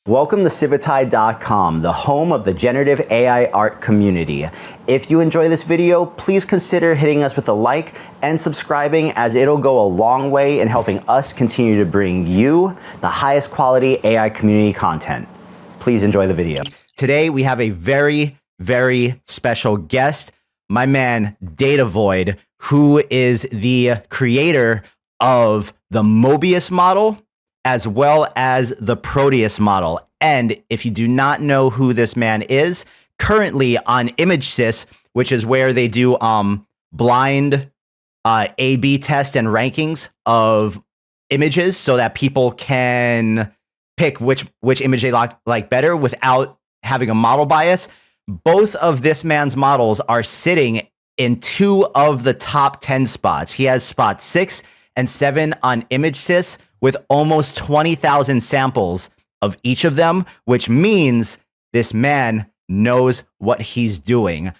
Welcome to Civitai.com, the home of the generative AI art community. If you enjoy this video, please consider hitting us with a like and subscribing, as it'll go a long way in helping us continue to bring you the highest quality AI community content. Please enjoy the video. Today we have a very, very special guest, my man Datavoid, who is the creator of the Mobius model as well as the Proteus model. And if you do not know who this man is, currently on ImageSys, which is where they do blind A/B tests and rankings of images so that people can pick which image they like better without having a model bias. Both of this man's models are sitting in 2 of the top 10 spots. He has spot 6 and 7 on ImageSys, with almost 20,000 samples of each of them, which means this man knows what he's doing.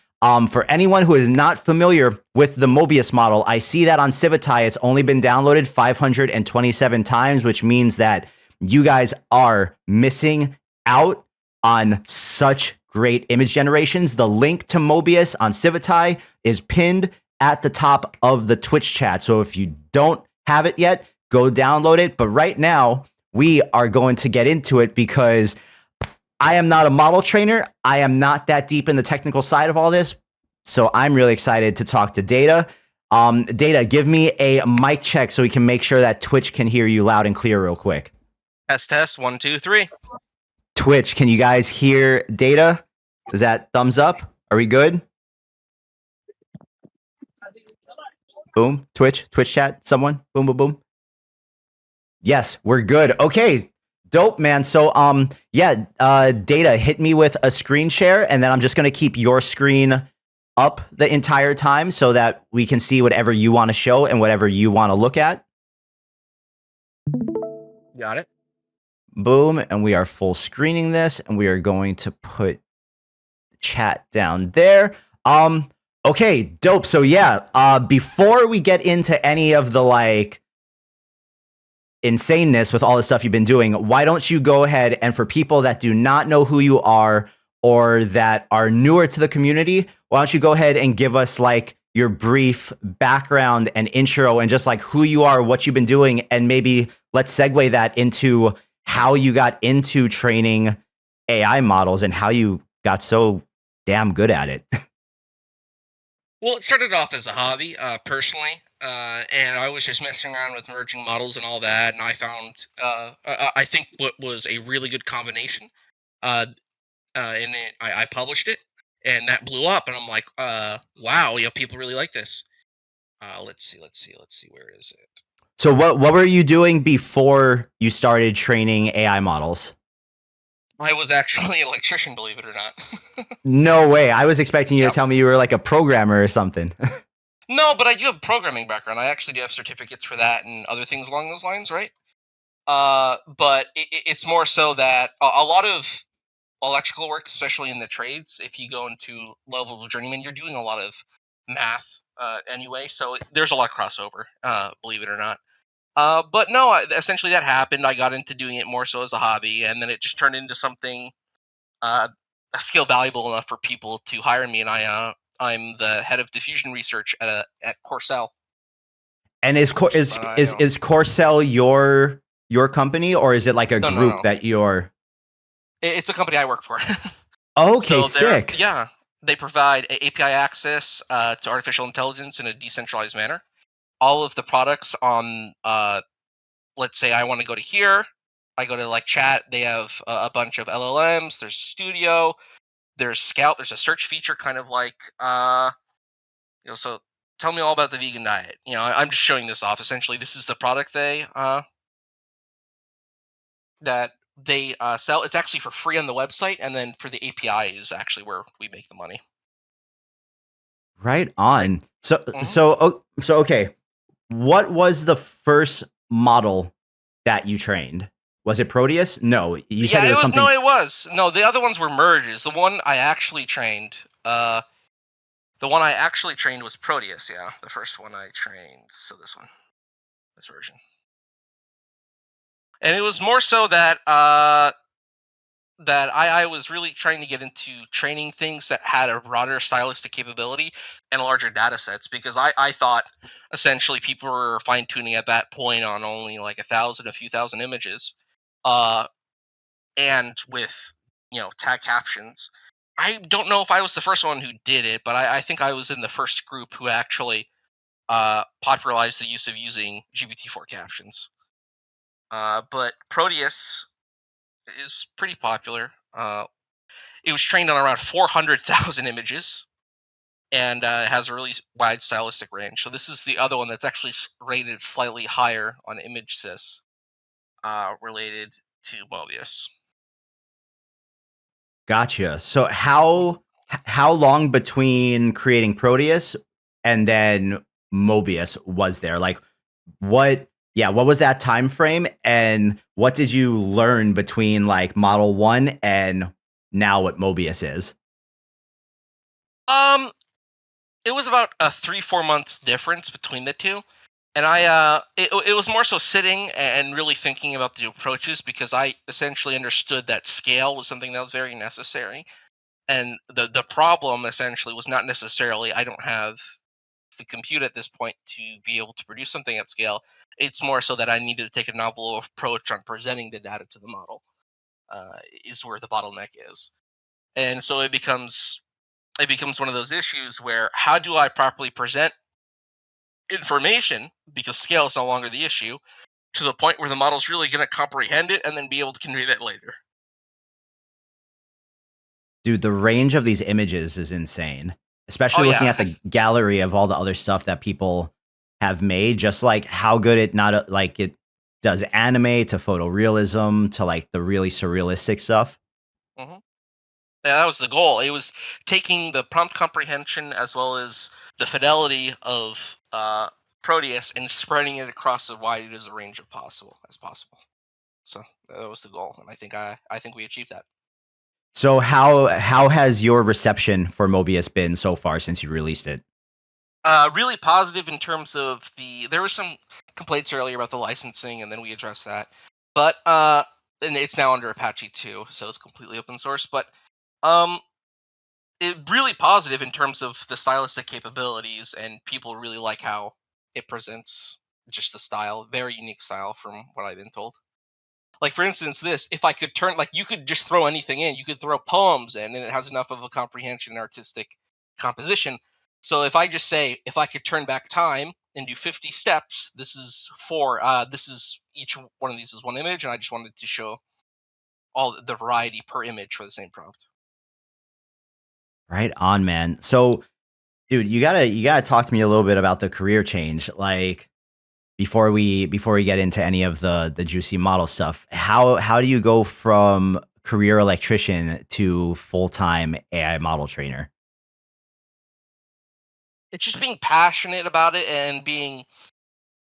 For anyone who is not familiar with the Mobius model, I see that on Civitai, it's only been downloaded 527 times, which means that you guys are missing out on such great image generations. The link to Mobius on Civitai is pinned at the top of the Twitch chat. So if you don't have it yet, go download it. But right now, we are going to get into it because I am not a model trainer. I am not that deep in the technical side of all this. So I'm really excited to talk to Data. Data, give me a mic check so we can make sure that Twitch can hear you loud and clear real quick. Test, 1, 2, 3. Twitch, can you guys hear Data? Is that thumbs up? Are we good? Boom. Twitch chat, someone. Boom, boom, boom. Yes, we're good. Okay, dope, man. So, Data, hit me with a screen share, and then I'm just going to keep your screen up the entire time so that we can see whatever you want to show and whatever you want to look at. Got it. Boom, and we are full screening this, and we are going to put chat down there. Okay, dope. So before we get into any of the insaneness with all the stuff you've been doing, why don't you go ahead and, for people that do not know who you are or that are newer to the community, why don't you go ahead and give us your brief background and intro and just who you are, what you've been doing, and maybe let's segue that into how you got into training AI models and how you got so damn good at it. Well, it started off as a hobby, personally, and I was just messing around with merging models and all that, and I found, I think what was a really good combination, and I published it, and that blew up, and I'm like, wow, people really like this. Let's see, where is it? So what were you doing before you started training AI models? I was actually an electrician, believe it or not. No way. I was expecting you to tell me you were a programmer or something. No, but I do have a programming background. I actually do have certificates for that and other things along those lines, right? But it's more so that a lot of electrical work, especially in the trades, if you go into level of journeyman, you're doing a lot of math anyway, so there's a lot of crossover, believe it or not. But no, essentially that happened. I got into doing it more so as a hobby, and then it just turned into something, a skill valuable enough for people to hire me, and I'm the head of diffusion research at Corcel. And is Corcel your company, or is it a group that you're? It's a company I work for. Okay, so sick. Yeah, they provide API access to artificial intelligence in a decentralized manner. All of the products on, let's say I want to go to here, I go to chat. They have a bunch of LLMs. There's Studio, there's Scout. There's a search feature, kind of So tell me all about the vegan diet. I'm just showing this off. Essentially, this is the product that they sell. It's actually for free on the website, and then for the API is actually where we make the money. Right on. So okay. What was the first model that you trained? Was it Proteus? No, you said it was something. No, it was. No, the other ones were merges. The one I actually trained, was Proteus. Yeah, the first one I trained. So this version. And it was more so that that I was really trying to get into training things that had a broader stylistic capability and larger data sets, because I thought essentially people were fine tuning at that point on only like a few thousand images, uh, and with tag captions. I don't know if I was the first one who did it, but I think I was in the first group who actually popularized the use of using GPT-4 captions. But Proteus is pretty popular. It was trained on around 400,000 images and has a really wide stylistic range. So this is the other one that's actually rated slightly higher on image sys, related to Mobius. Gotcha. So Mhm. how long between creating Proteus and then Mobius was there? Like what was that time frame, and what did you learn between like Model 1 and now what Mobius is? Um, it was about a 3-4 month difference between the two, and it was more so sitting and really thinking about the approaches, because I essentially understood that scale was something that was very necessary, and the problem essentially was not necessarily I don't have the compute at this point to be able to produce something at scale. It's more so that I needed to take a novel approach on presenting the data to the model. Is where the bottleneck is, and so it becomes one of those issues where how do I properly present information, because scale is no longer the issue, to the point where the model's really going to comprehend it and then be able to convey that later. Dude, the range of these images is insane. Oh Especially yeah. looking at the gallery of all the other stuff that people have made, just like how good it not like it does anime to photorealism to like the really surrealistic stuff. hmm Yeah, that was the goal. It was taking the prompt comprehension as well as the fidelity of Proteus and spreading it across as wide as a range of possible. So that was the goal, and I think we achieved that. So how has your reception for Mobius been so far since you released it? Really positive in terms of there were some complaints earlier about the licensing, and then we addressed that. But and it's now under Apache 2, so it's completely open source. But um, it really positive in terms of the stylistic capabilities, and people really like how it presents just the style, very unique style from what I've been told. Like for instance, this if I could turn like you could just throw anything in, you could throw poems in, and it has enough of a comprehension and artistic composition. So if I just say if I could turn back time and do 50 steps, this is four. This is each one of these is one image, and I just wanted to show all the variety per image for the same prompt. Right on, man. So, dude, you gotta talk to me a little bit about the career change. Like before we get into any of the juicy model stuff, how do you go from career electrician to full-time AI model trainer? It's just being passionate about it and being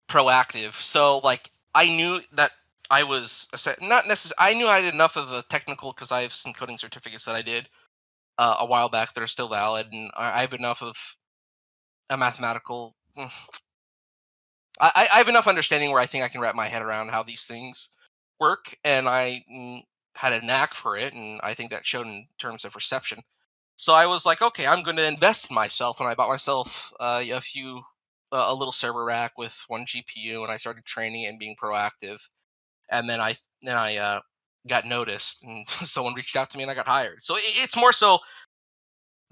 proactive. So like I knew that I was not necessarily. I knew I had enough of a technical because I have some coding certificates that I did a while back that are still valid, and I have enough of a mathematical. I have enough understanding where I think I can wrap my head around how these things work, and I had a knack for it, and I think that showed in terms of reception. So I was like, okay, I'm going to invest in myself, and I bought myself a little server rack with one GPU, and I started training and being proactive. And then I got noticed, and someone reached out to me, and I got hired. So it's more so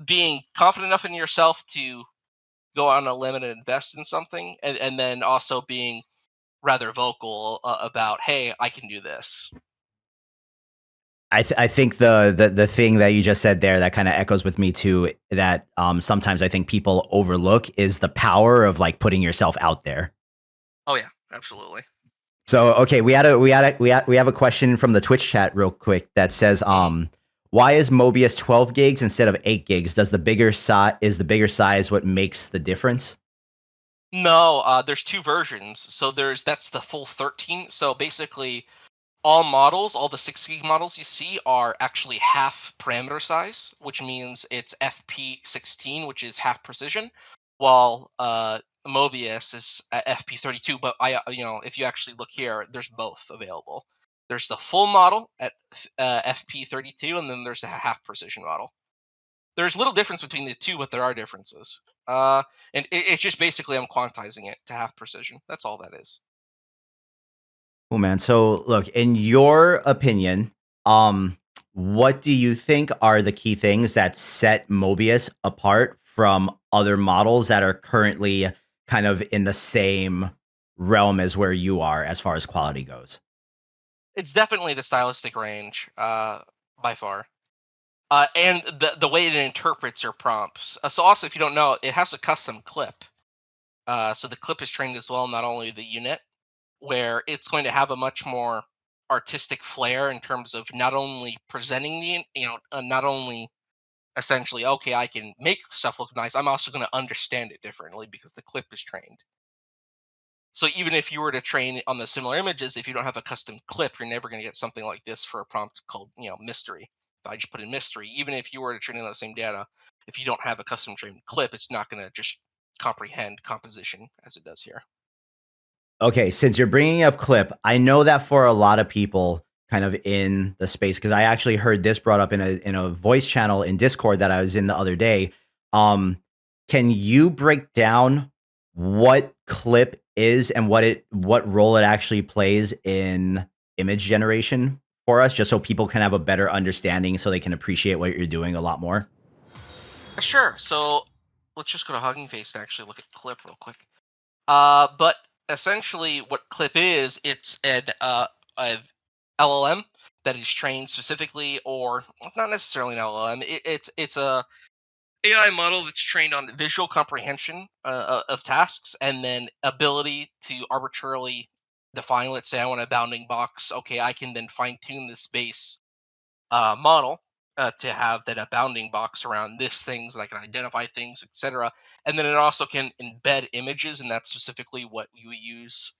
being confident enough in yourself to go on a limb and invest in something, and then also being rather vocal about, hey, I can do this. I think the thing that you just said there that kind of echoes with me too. That sometimes I think people overlook is the power of like putting yourself out there. Oh yeah, absolutely. So okay, we have a question from the Twitch chat real quick that says Mhm. why is Mobius 12 gigs instead of 8 gigs? Does the bigger size is the bigger size what makes the difference? No, there's two versions. So that's the full 13. So basically, all the 6 gig models you see are actually half parameter size, which means it's FP16, which is half precision, while Mobius is at FP32. But if you actually look here, there's both available. There's the full model at FP32, and then there's a half precision model. There's little difference between the two, but there are differences. And it's just basically I'm quantizing it to half precision. That's all that is. Cool, man. So, look, in your opinion, what do you think are the key things that set Mobius apart from other models that are currently kind of in the same realm as where you are as far as quality goes? It's definitely the stylistic range, by far. And the way it interprets your prompts. So also, if you don't know, it has a custom clip. So the clip is trained as well, not only the unit, where it's going to have a much more artistic flair in terms of not only presenting not only essentially, okay, I can make stuff look nice. I'm also going to understand it differently because the clip is trained. So even if you were to train on the similar images, if you don't have a custom clip, you're never going to get something like this for a prompt called, mystery. If I just put in mystery, even if you were to train on the same data, if you don't have a custom trained clip, it's not going to just comprehend composition as it does here. Okay, since you're bringing up clip, I know that for a lot of people kind of in the space, because I actually heard this brought up in a voice channel in Discord that I was in the other day. Um, can you break down what clip is and what role it actually plays in image generation for us, just so people can have a better understanding so they can appreciate what you're doing a lot more? Sure. So let's just go to Hugging Face and actually look at clip real quick. But essentially, what clip is, it's a LLM that is trained specifically, or not necessarily an LLM. It's a AI model that's trained on visual comprehension of tasks, and then ability to arbitrarily define. Let's say I want a bounding box. Okay, I can then fine tune this base model to have that a bounding box around this things, and I can identify things, etc. And then it also can embed images, and that's specifically what you use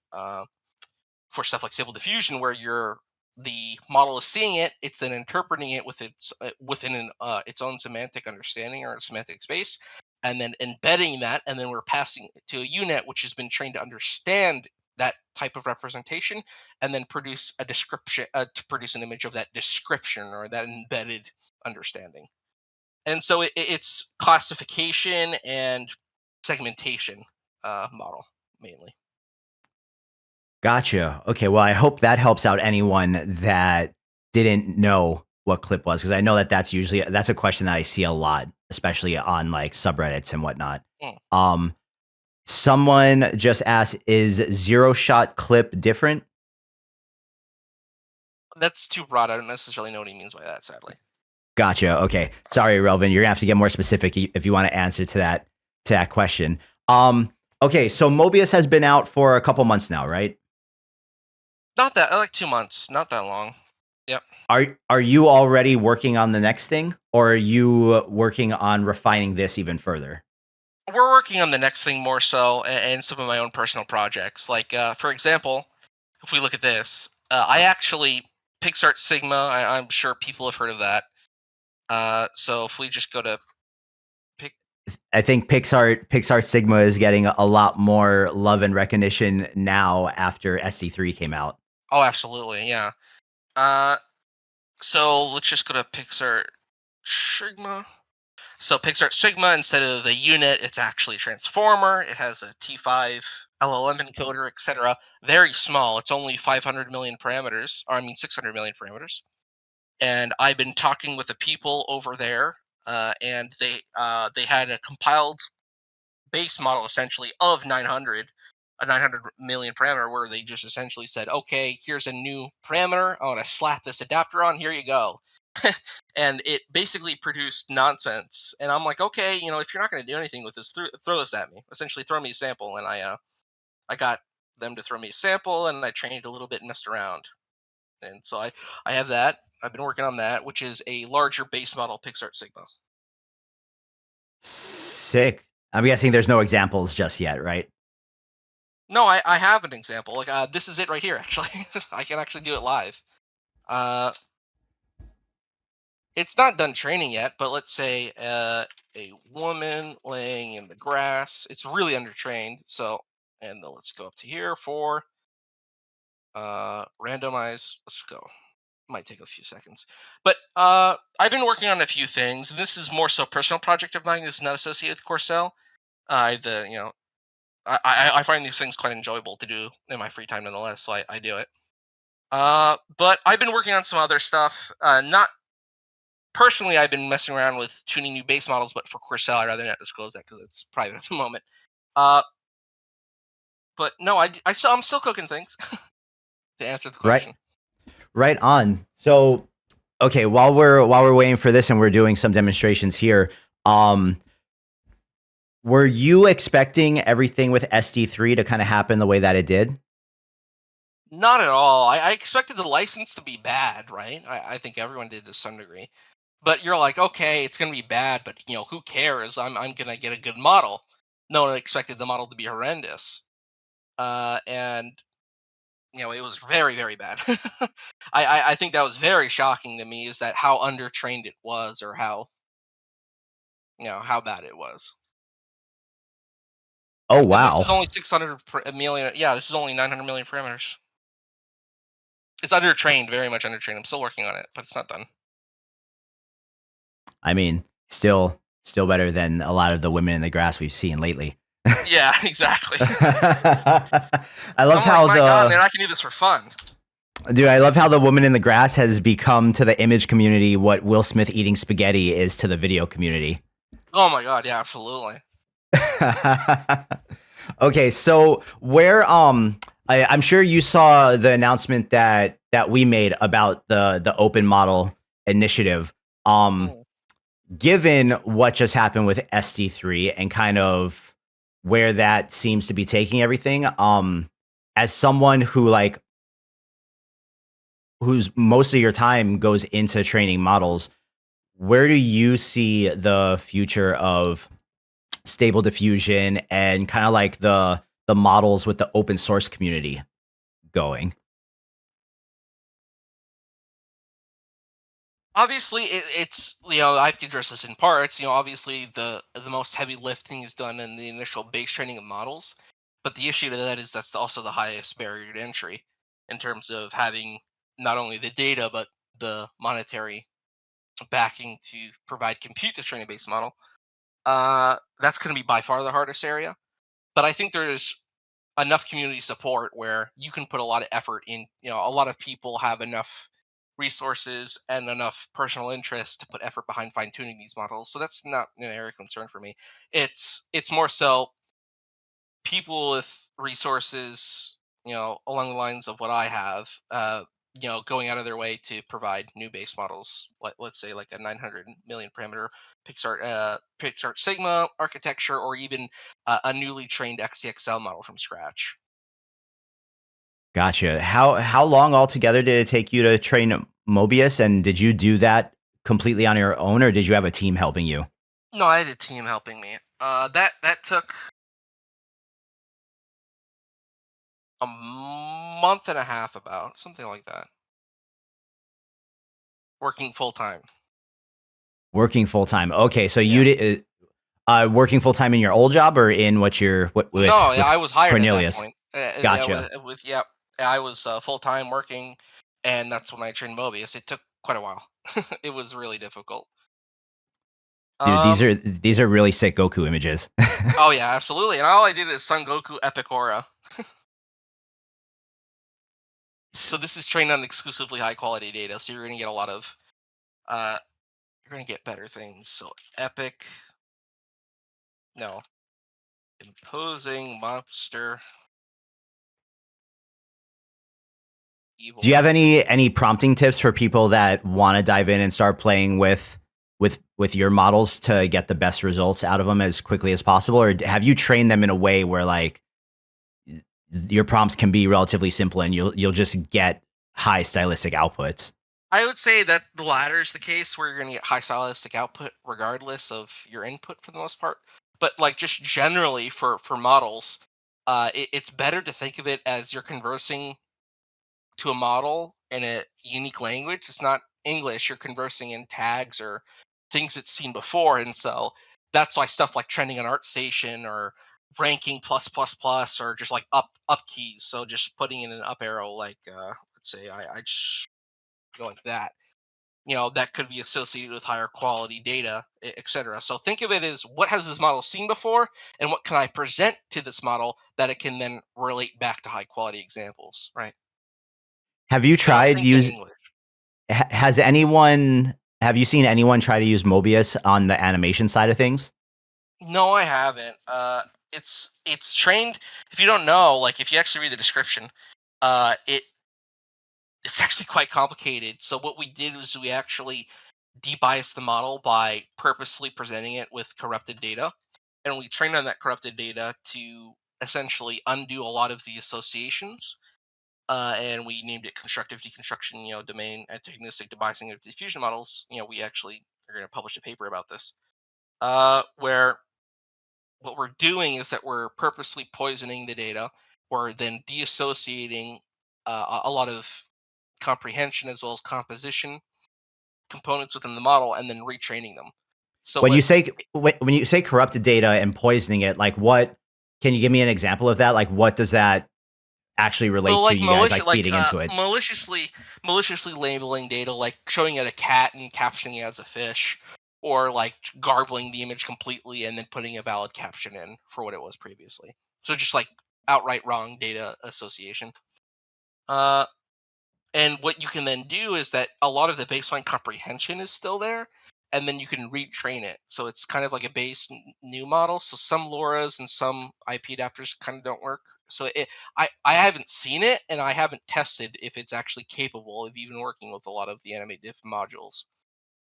for stuff like Stable Diffusion, where the model is seeing it, it's then interpreting it with its own semantic understanding or semantic space, and then embedding that, and then we're passing it to a unit which has been trained to understand that type of representation, and then produce a description to produce an image of that description or that embedded understanding. And so it's classification and segmentation model mainly. Gotcha. Okay. Well, I hope that helps out anyone that didn't know what clip was, because I know that that's a question that I see a lot, especially on like subreddits and whatnot. Mm. Um, someone just asked, "Is zero shot clip different?" That's too broad. I don't necessarily know what he means by that, sadly. Gotcha. Okay. Sorry, Relvin. You're gonna have to get more specific if you want to answer to that question. Um, okay. So Mobius has been out for a couple months now, right? Not that, like 2 months, not that long. Yep. Are you already working on the next thing, or are you working on refining this even further? We're working on the next thing more so, and some of my own personal projects. Like, for example, if we look at this, I actually Pixart Sigma. I'm sure people have heard of that. So if we just go to pick, I think Pixar Sigma is getting a lot more love and recognition now after SC3 came out. oh, absolutely, yeah. Uh, so let's just go to Pixart Sigma. So Pixar Sigma, instead of the unit, it's actually a transformer. It has a T5 LLM encoder, etc. Very small. It's only 500 million parameters, or I mean 600 million parameters. And I've been talking with the people over there, and they had a compiled base model essentially of 900, a 900 million parameter, where they just essentially said, okay, here's a new parameter. I want to slap this adapter on. Here you go. And it basically produced nonsense. And I'm like, okay, if you're not going to do anything with this, throw this at me. Essentially, throw me a sample, and I got them to throw me a sample, and I trained a little bit and messed around. And so I have that. I've been working on that, which is a larger base model Pixart Sigma. Sick. I'm guessing there's no examples just yet, right? No, I have an example. Like, this is it right here. Actually, I can actually do it live. Uh, it's not done training yet, but let's say a woman laying in the grass. It's really undertrained. So, and then let's go up to here for Randomize. Let's go. Might take a few seconds, but I've been working on a few things. This is more so personal project of mine. It's not associated with Corcel. The you know I find these things quite enjoyable to do in my free time, nonetheless. So I do it. But I've been working on some other stuff. Not personally, I've been messing around with tuning new base models, but for Corcel, I'd rather not disclose that because it's private at the moment. Uh, but no, I'm still cooking things to answer the Right. question. Right on. So, okay, while we're waiting for this and we're doing some demonstrations here, were you expecting everything with SD3 to kind of happen the way that it did? Not at all. I expected the license to be bad, right? I think everyone did to some degree. But you're like, okay, it's gonna be bad, but who cares? I'm gonna get a good model. No one expected the model to be horrendous. And it was very, very bad. I think that was very shocking to me, is that how undertrained it was, or how bad it was. Oh And this is wow. only 600 million. Yeah, this is only 900 million parameters. It's undertrained, very much undertrained. I'm still working on it, but it's not done. I mean, still better than a lot of the women in the grass we've seen lately. Yeah, exactly. I love I'm like, how my God, man, I can do this for fun. I love how the woman in the grass has become to the image community what Will Smith eating spaghetti is to the video community. Oh my God, yeah, absolutely. Okay, so where I'm sure you saw the announcement that we made about the open model initiative. Mm. Given what just happened with SD3 and kind of where that seems to be taking everything, as someone whose most of your time goes into training models, where do you see the future of stable diffusion and kind of like the models with the open source community going? Obviously, it's I have to address this in parts. Obviously the most heavy lifting is done in the initial base training of models, but the issue to that is that's also the highest barrier to entry in terms of having not only the data but the monetary backing to provide compute to train a base model. That's going to be by far the hardest area. But I think there's enough community support where you can put a lot of effort in. A lot of people have enough resources and enough personal interest to put effort behind fine tuning these models. So that's not an area of concern for me. It's more so people with resources, along the lines of what I have, going out of their way to provide new base models, like let's say like a 900 million parameter Pixart Sigma architecture, or even a newly trained XCXL model from scratch. Gotcha. How long altogether did it take you to train Mobius, and did you do that completely on your own, or did you have a team helping you? No, I had a team helping me. That took a month and a half, about something like that, working full time. Working full time. Okay, so you Yeah. did working full time in your old job or in what No, yeah, with I was hired at that Cornelius? point. Yeah, Gotcha. yeah, I was full time working, and that's when I trained Mobius. It took quite a while. It was really difficult. Dude, Um. these are really sick Goku images. Oh yeah, absolutely. And all I did is Son Goku Epic Aura. So this is trained on exclusively high quality data. So you're gonna get a lot of uh, you're gonna get better things. So Epic, no, imposing monster Do you evil. have any prompting tips for people that want to dive in and start playing with your models to get the best results out of them as quickly as possible, or have you trained them in a way where like your prompts can be relatively simple and you'll just get high stylistic outputs? I would say that the latter is the case, where you're going to get high stylistic output regardless of your input for the most part. But like just generally for models, it's better to think of it as you're conversing to a model in a unique language. It's not English. You're conversing in tags or things it's seen before, and so that's why stuff like trending on ArtStation or ranking plus plus plus or just like up keys. So just putting in an up arrow, like let's say I just go like that. That could be associated with higher quality data, etc. So think of it as what has this model seen before, and what can I present to this model that it can then relate back to high quality examples, right? Have you So tried think in use? English. Has anyone? Have you seen anyone try to use Mobius on the animation side of things? No, I haven't. It's trained. If you don't know, like if you actually read the description, it's actually quite complicated. So what we did was we actually debiased the model by purposely presenting it with corrupted data, and we trained on that corrupted data to essentially undo a lot of the associations. And we named it constructive deconstruction, domain antagonistic debiasing of diffusion models. We actually are going to publish a paper about this, where what we're doing is that we're purposely poisoning the data. We're then deassociating a lot of comprehension as well as composition components within the model and then retraining them. So When what you say when you say corrupted data and poisoning it, like what? Can you give me an example of that? Like what does that actually so relate to? like You guys like feeding into it? maliciously labeling data, like showing it a cat and captioning it as a fish, or like garbling the image completely and then putting a valid caption in for what it was previously. So just like outright wrong data association. Uh, And what you can then do is that a lot of the baseline comprehension is still there, and then you can retrain it. So it's kind of like a base new model. So some LoRa's and some IP adapters kind of don't work. So I haven't seen it, and I haven't tested if it's actually capable of even working with a lot of the animate diff modules,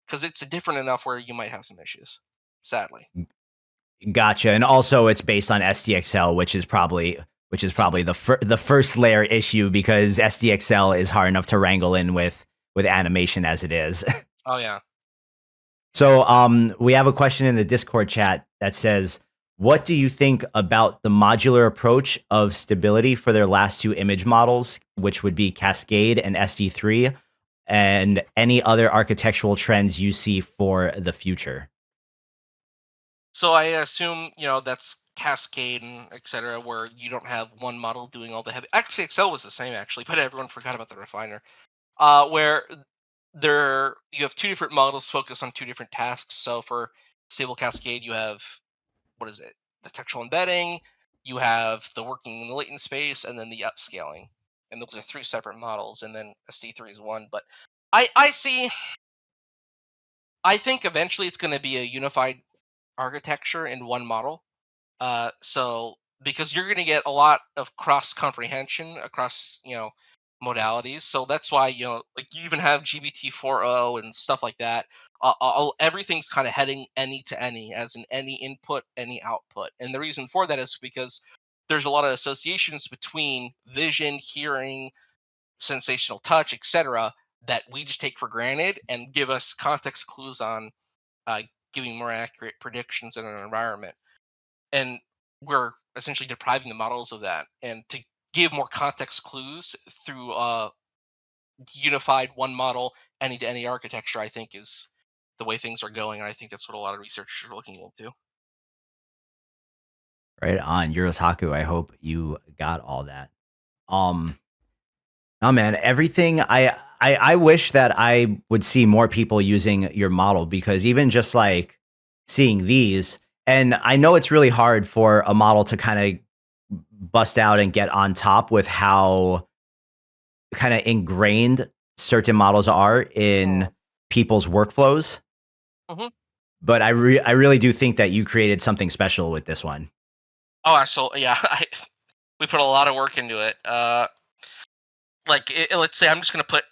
because it's different enough where you might have some issues. Sadly. Gotcha. And also, it's based on SDXL, which is probably the first layer issue because SDXL is hard enough to wrangle in with animation as it is. Oh yeah. So, we have a question in the Discord chat that says, "What do you think about the modular approach of stability for their last two image models, which would be Cascade and SD3, and any other architectural trends you see for the future?" So I assume that's Cascade and etc., where you don't have one model doing all the heavy. Actually, Excel was the same actually, but everyone forgot about the refiner. Where there you have two different models focused on two different tasks. So for Stable Cascade, you have what is it? The textual embedding. You have the working in the latent space, and then the upscaling. And those are three separate models, and then SD3 is one. But I see. I think eventually it's going to be a unified architecture in one model. So because you're going to get a lot of cross comprehension across modalities, so that's why like you even have GBT 4.0 and stuff like that. Everything's kind of heading any to any, as in any input, any output, and the reason for that is because there's a lot of associations between vision, hearing, sensational touch, etc., that we just take for granted and give us context clues on uh, giving more accurate predictions in an environment, and we're essentially depriving the models of that. And to give more context clues through a unified one model any to any architecture, I think is the way things are going, and I think that's what a lot of researchers are looking into. Right on, Eurohaku. I hope you got all that. Um, oh man, everything. I wish that I would see more people using your model because even just like seeing these, and I know it's really hard for a model to kind of bust out and get on top with how kind of ingrained certain models are in people's workflows. Mm-hmm. But I really do think that you created something special with this one. Oh, absolutely, yeah. We put a lot of work into it. Like, let's say I'm just going to put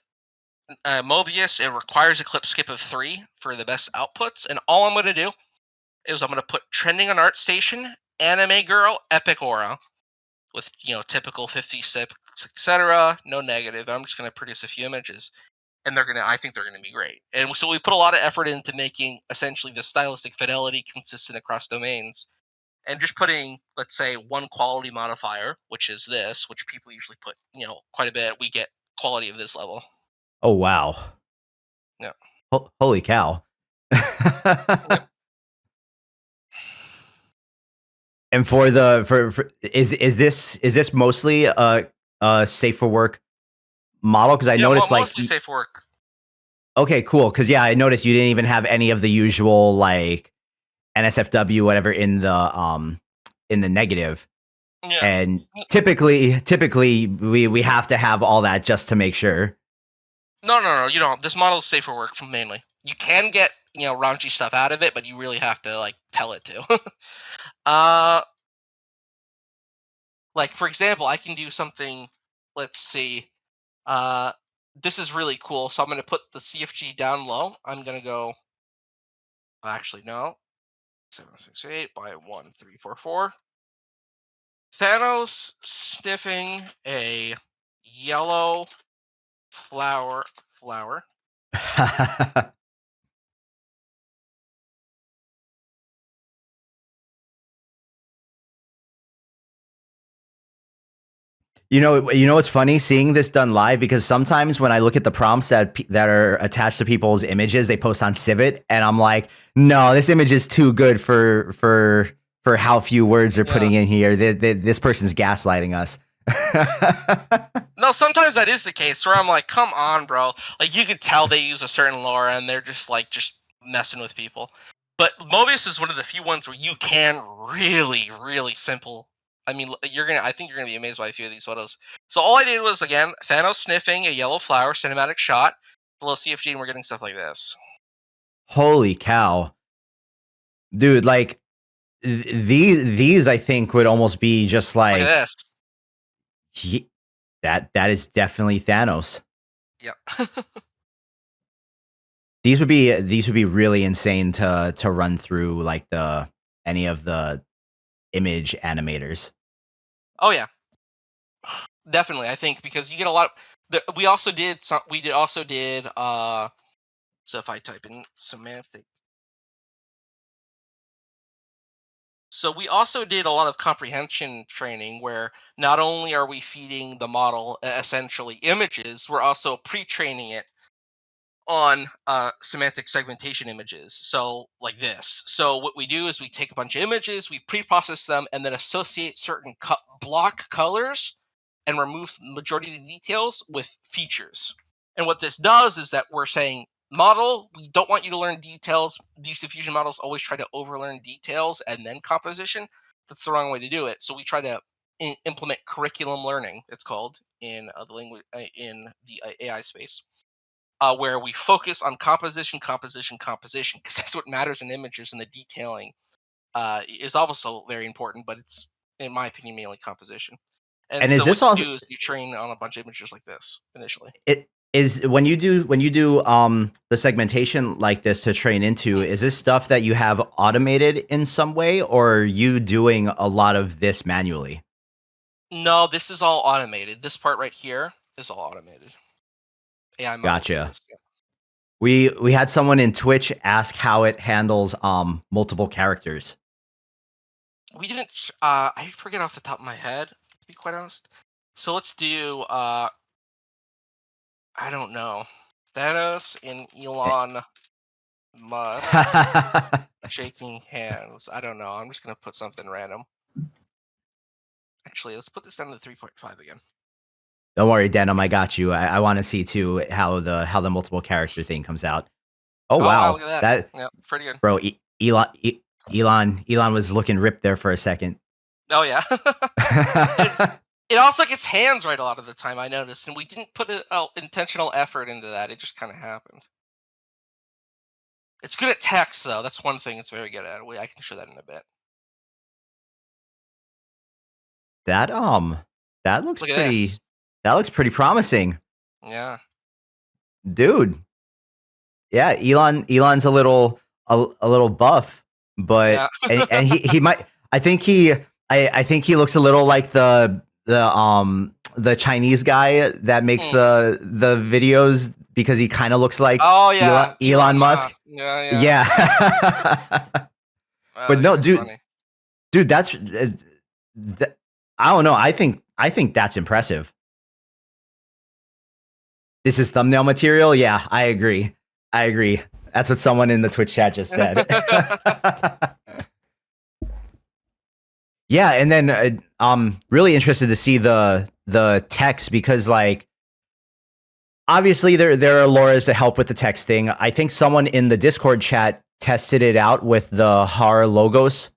Mobius. It requires a clip skip of 3 for the best outputs, and all I'm going to do is I'm going to put trending on ArtStation, anime girl, epic aura, with typical 56, etc. No negative. I'm just going to produce a few images, and I think they're gonna be great. And so we put a lot of effort into making essentially the stylistic fidelity consistent across domains, and just putting, let's say, one quality modifier, which is this, which people usually put quite a bit. We get quality of this level. Oh wow. Yeah. Holy cow. Yep. And for the for is this mostly a safe for work model? Because I Yeah, noticed like mostly safe work. okay, cool. Because yeah, I noticed you didn't even have any of the usual like NSFW whatever in the negative. Yeah. And typically we have to have all that just to make sure. No. You don't. This model is safe for work mainly. You can get raunchy stuff out of it, but you really have to like tell it to. uh, like for example, I can do something. Let's see. Uh, this is really cool. So I'm going to put the CFG down low. I'm going to go. Actually, no. 768 by 1344. Thanos sniffing a yellow flower. You know what's funny seeing this done live because sometimes when I look at the prompts that are attached to people's images they post on Civit and I'm like, no, this image is too good for how few words they're putting in here. This person's gaslighting us. No, sometimes that is the case where I'm like, come on, bro. Like you could tell they use a certain lore and they're just messing with people. But Mobius is one of the few ones where you can really, really simple. I mean, I think you're gonna be amazed by a few of these photos. So all I did was again Thanos sniffing a yellow flower, cinematic shot, below CFG, and we're getting stuff like this. Holy cow, dude! Like these I think would almost be just Look at like this. that is definitely Thanos. Yep. These would be really insane to run through like any of the image animators. Oh yeah, definitely. I think because you get a lot. We also did some. Also did. So if I type in semantic. So we also did a lot of comprehension training where not only are we feeding the model essentially images, we're also pre-training it on semantic segmentation images. So like this. So what we do is we take a bunch of images, we pre-process them, and then associate certain block colors and remove the majority of the details with features. And what this does is that we're saying, model, we don't want you to learn details. These diffusion models always try to overlearn details and then composition. That's the wrong way to do it. So we try to implement curriculum learning, it's called in the language in the AI space, where we focus on composition, because that's what matters in images, and the detailing is also very important, but it's, in my opinion, mainly composition. And And is so what this also you do is you train on a bunch of images like this initially. it is when you do the segmentation like this to train into, is this stuff that you have automated in some way or are you doing a lot of this manually? No, this is all automated. This part right here is all automated. AI models do Gotcha. this. Yeah. We had someone in Twitch ask how it handles multiple characters. We didn't. I forget off the top of my head, to be quite honest. So let's do. I don't know. Thanos and Elon Musk shaking hands. I don't know. I'm just gonna put something random. Actually, let's put this down to 3.5 again. Don't worry, Denim, I got you. I want to see too how the multiple character thing comes out. Oh Wow, wow, look at that. Yeah, pretty good. bro, Elon was looking ripped there for a second. Oh yeah. It also gets hands right a lot of the time, I noticed, and we didn't put an intentional effort into that. It just kind of happened. It's good at text, though. That's one thing it's very good at. I can show that in a bit. That looks Look at this. pretty promising, Yeah. dude. Yeah, Elon's a little buff, but Yeah. and he might. I think he looks a little like the Chinese guy that makes the videos because he kind of looks like Oh yeah, Elon Musk. Yeah. Yeah. But no, dude, that's I don't know. I think that's impressive. This is thumbnail material. Yeah, I agree. That's what someone in the Twitch chat just said. Yeah, and then I'm really interested to see the text because like obviously there are LoRa's to help with the text thing. I think someone in the Discord chat tested it out with the Har Logos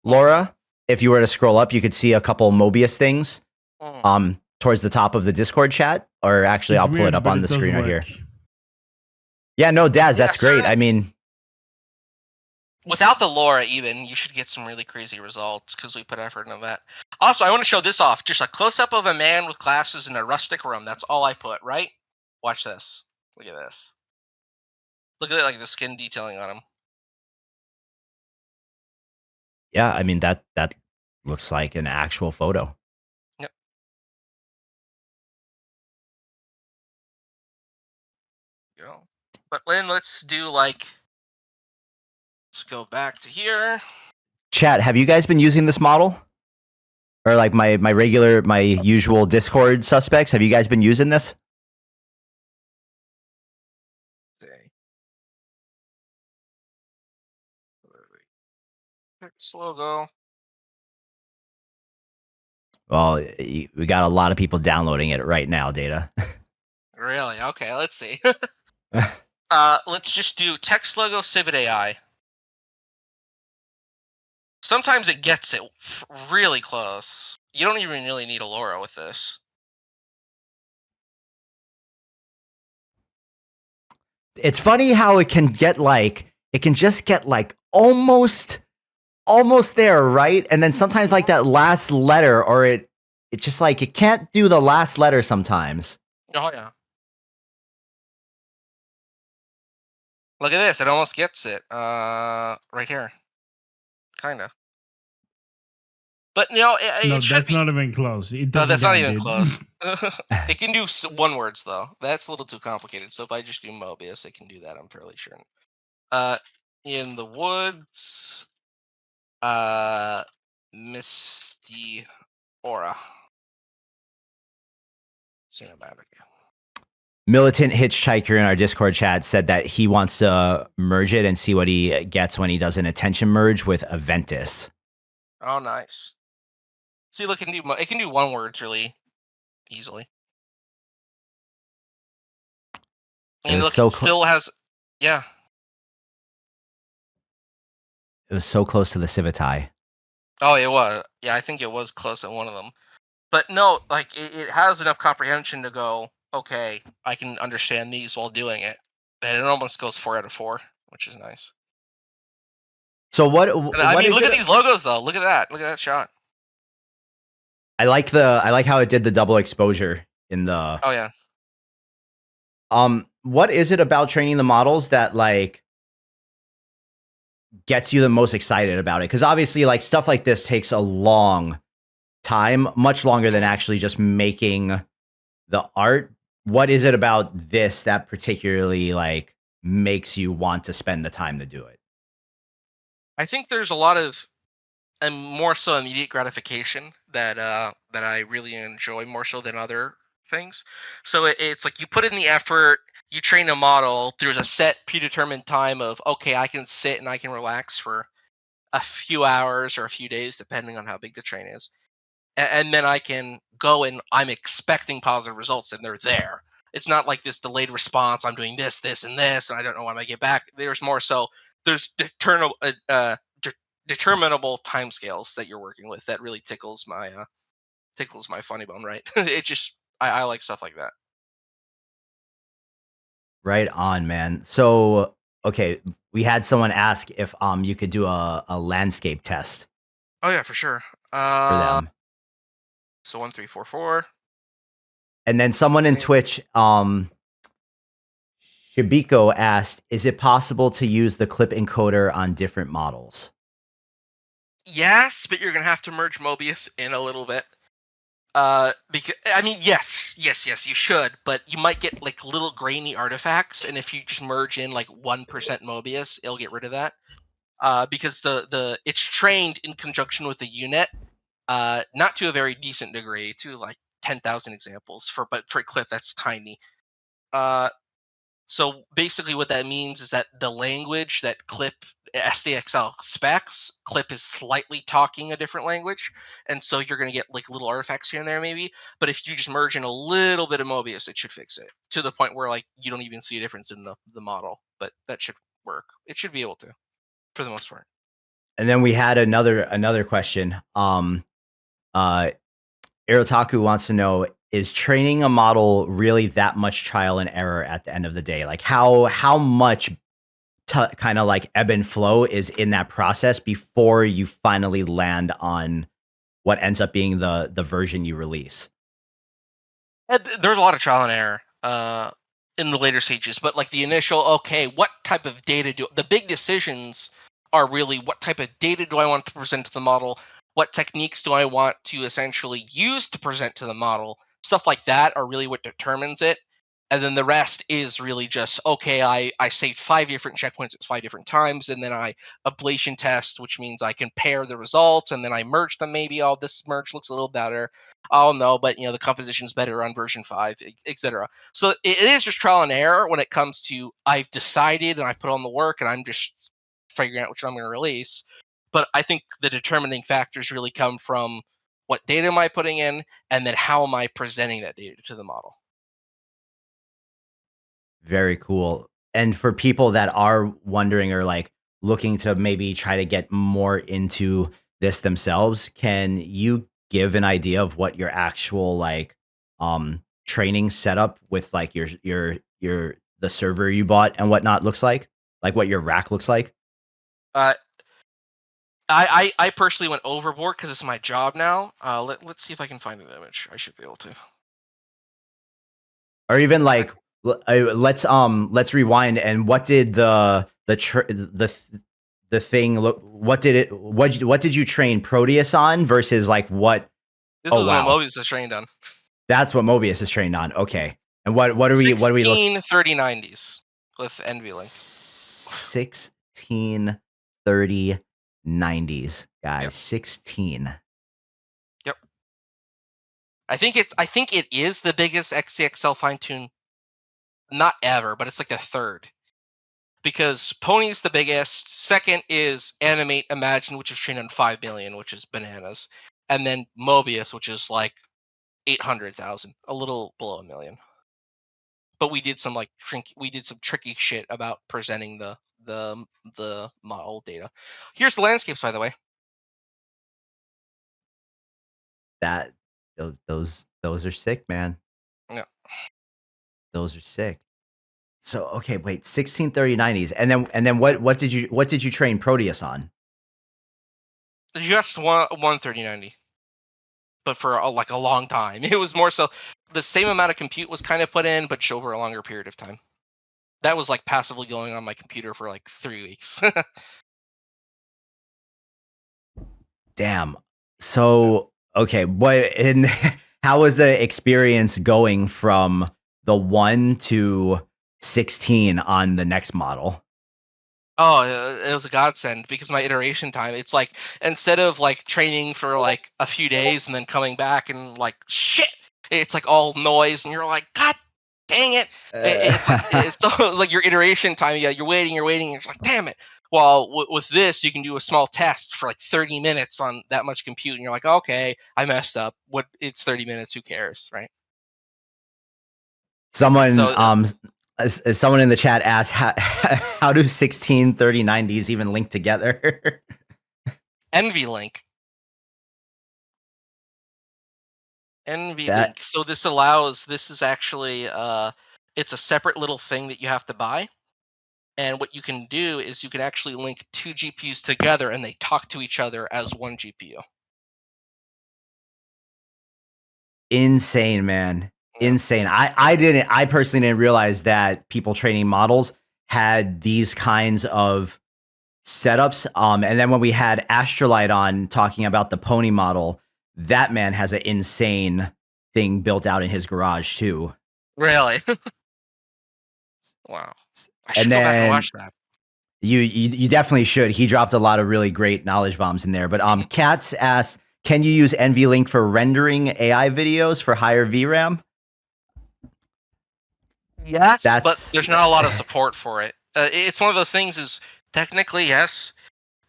LoRa. If you were to scroll up, you could see a couple Mobius things towards the top of the Discord chat. Or actually, I'll pull it up on the screen right here. Yeah, no, Daz, that's great. I mean, without the LoRa, even you should get some really crazy results because we put effort into that. Also, I want to show this off. Just a close up of a man with glasses in a rustic room. That's all I put. Right? Watch this. Look at this. Look at it, like the skin detailing on him. Yeah, I mean that looks like an actual photo. Yep. You know. But then let's do like. Let's go back to here. Chat, have you guys been using this model? Or like my usual Discord suspects? Have you guys been using this? Text logo. Well, we got a lot of people downloading it right now, Data. Really? Okay, let's see. Let's just do text logo Civitai. Sometimes it gets it really close. You don't even really need a LoRa with this. It's funny how it can just get like almost there, right? And then sometimes like that last letter, or it's just like it can't do the last letter sometimes. Oh yeah. Look at this, it almost gets it. Right here. Kinda. But no, it should that's be. not even close. It No, doesn't that's not count, even dude. close. It can do one words though. That's a little too complicated. So if I just do Mobius, it can do that. I'm fairly sure. In the woods, misty aura. Cinematic. Militant Hitchhiker in our Discord chat said that he wants to merge it and see what he gets when he does an attention merge with Aventus. Oh, nice. See, look, it can do one words really easily. And look, it still has, yeah. It was so close to the Civitai. Oh, it was. Yeah, I think it was close at one of them. But no, like it has enough comprehension to go, okay, I can understand these while doing it. And it almost goes 4 out of 4, which is nice. So what? I mean, look at these logos though. Look at that. Look at that shot. I like how it did the double exposure in the. Oh yeah. What is it about training the models that like gets you the most excited about it? Because obviously, like stuff like this takes a long time, much longer than actually just making the art. What is it about this that particularly like makes you want to spend the time to do it? I think there's a lot of, and more so immediate gratification that I really enjoy more so than other things. So it's like you put in the effort, you train a model. There's a set predetermined time of, okay, I can sit and I can relax for a few hours or a few days, depending on how big the train is, and then I can go and I'm expecting positive results, and they're there. It's not like this delayed response. I'm doing this, this, and this, and I don't know when I get back. There's more so. There's determinable timescales that you're working with that really tickles my funny bone, right? It just I like stuff like that. Right on, man. So okay, we had someone ask if you could do a landscape test. Oh yeah, for sure. For them. So 1344. And then someone in Twitch, Shibiko asked, "Is it possible to use the clip encoder on different models?" Yes, but you're gonna have to merge Mobius in a little bit. Because I mean, yes, you should, but you might get like little grainy artifacts, and if you just merge in like 1% Mobius, it'll get rid of that. Because the it's trained in conjunction with the unit, not to a very decent degree, to like 10,000 examples but for a clip that's tiny. So basically, what that means is that the language that clip SCXL specs, Clip is slightly talking a different language, and so you're going to get like little artifacts here and there maybe. But if you just merge in a little bit of Mobius, it should fix it to the point where like you don't even see a difference in the model. But that should work. It should be able to, for the most part. And then we had another question. Erotaku wants to know, is training a model really that much trial and error at the end of the day? Like how much kind of like ebb and flow is in that process before you finally land on what ends up being the version you release? There's a lot of trial and error in the later stages, but like the initial, okay, what type of data the big decisions are really what type of data do I want to present to the model? What techniques do I want to essentially use to present to the model? Stuff like that are really what determines it. And then the rest is really just, okay, I saved 5 different checkpoints at 5 different times, and then I ablation test, which means I compare the results, and then I merge them maybe. Oh, this merge looks a little better. Oh, no, but, the composition's better on version 5, etc. So it is just trial and error when it comes to I've decided and I put on the work, and I'm just figuring out which I'm going to release. But I think the determining factors really come from what data am I putting in, and then how am I presenting that data to the model. Very cool. And for people that are wondering or like looking to maybe try to get more into this themselves, can you give an idea of what your actual like training setup with like your the server you bought and whatnot looks like? Like what your rack looks like? Uh, I personally went overboard because it's my job now. Let's see if I can find an image. I should be able to. Or even like let's rewind, and what did the thing look, what did you train Proteus on versus like what? This Oh is what wow, Mobius is trained on. that's what Mobius is trained on. Okay, and what are we looking? 16 3090s with NVLink. 16 30 90s, guys. Yep. 16. Yep. I think it is the biggest XCXL fine tune, not ever, but it's like the third. Because Pony's the biggest. Second is Animate Imagine, which is trained on 5 million, which is bananas. And then Mobius, which is like 800,000, a little below a million. But we did some tricky shit about presenting the model data. Here's the landscapes, by the way. That those are sick, man. Yeah. Those are sick. So okay, wait, 16 30 90s. And then what did you train Proteus on? Just one 3090. But for like a long time. It was more so the same amount of compute was kind of put in, but over a longer period of time. That was like passively going on my computer for like 3 weeks. Damn. So okay, how was the experience going from the 1 to 16 on the next model? Oh, it was a godsend because my iteration time, it's like instead of like training for like a few days and then coming back and like shit, it's like all noise and you're like, God dang it. It's like it's so like your iteration time, yeah, you're waiting, and you're just like, damn it. Well, with this, you can do a small test for like 30 minutes on that much compute, and you're like, okay, I messed up. What? It's 30 minutes. Who cares, right? Someone So someone in the chat asked how do 16 30 90s even link together? NVLink. NVLink. So this is actually it's a separate little thing that you have to buy. And what you can do is you can actually link 2 GPUs together and they talk to each other as one GPU. Insane, man. Yeah. Insane. I personally didn't realize that people training models had these kinds of setups. And then when we had Astrolite on talking about the Pony model, that man has an insane thing built out in his garage too. Really? Wow. I should And go back and then watch that. you definitely should. He dropped a lot of really great knowledge bombs in there. But Katz asks, can you use NVLink for rendering AI videos for higher VRAM? Yes, but there's not a lot of support for it. It's one of those things is Technically, yes.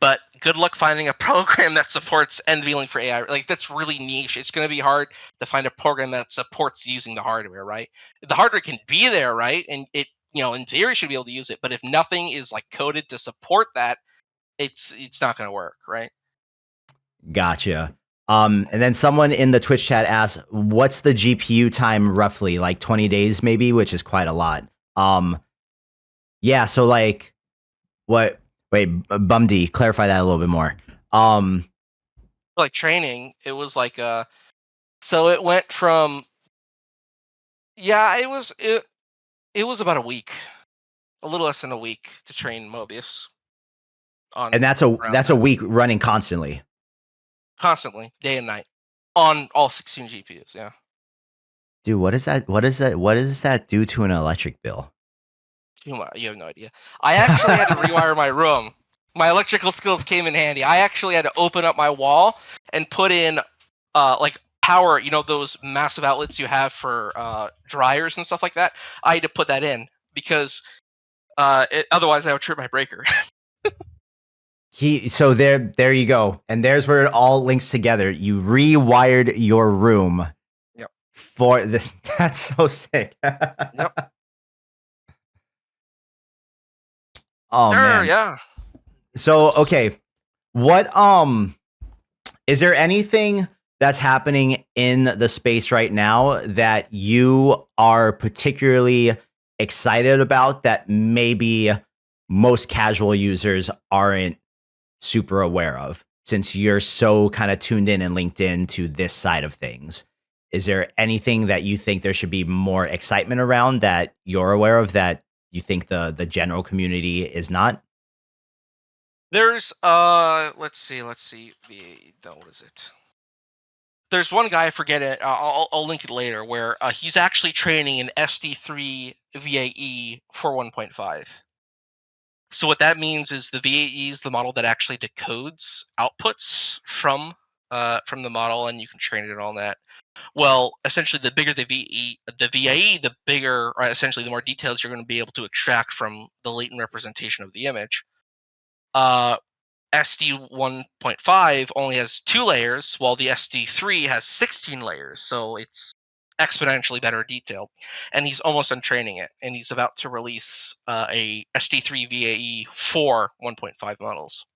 But good luck finding a program that supports NVLink for AI. Like, that's really niche. It's going to be hard to find a program that supports using the hardware, right? The hardware can be there, right? And it, in theory, should be able to use it. But if nothing is like coded to support that, it's not going to work, right? Gotcha. And then someone in the Twitch chat asked, "What's the GPU time roughly? Like 20 days, maybe, which is quite a lot." Yeah. So like, what? Wait, Bumdy, clarify that a little bit more. Like training, it was like so it went from it was about a week, a little less than a week to train Mobius on And around that's a that. week running constantly. Constantly, day and night, on all 16 GPUs. Yeah. Dude, what is that? What is that? What does that do to an electric bill? You have no idea. I actually had to rewire my room. My electrical skills came in handy. I actually had to open up my wall and put in like power, those massive outlets you have for dryers and stuff like that. I had to put that in because otherwise I would trip my breaker. So there you go. And there's where it all links together. You rewired your room Yep. for the that's so sick. Yep. Oh Sure, man. yeah. So That's okay. What is there anything that's happening in the space right now that you are particularly excited about that maybe most casual users aren't super aware of, since you're so kind of tuned in and linked in to this side of things? Is there anything that you think there should be more excitement around that you're aware of that you think the general community is not? there's let's see what is it? There's one guy, I forget it. I'll link it later. Where he's actually training an SD3 VAE for 1.5. So what that means is the VAE is the model that actually decodes outputs from the model, and you can train it and all that. Well, essentially, the bigger the VAE, the bigger, or essentially, the more details you're going to be able to extract from the latent representation of the image. Uh, SD 1.5 only has 2 layers, while the SD3 has 16 layers. So it's exponentially better detail. And he's almost done training it, and he's about to release a SD3 VAE for 1.5 models.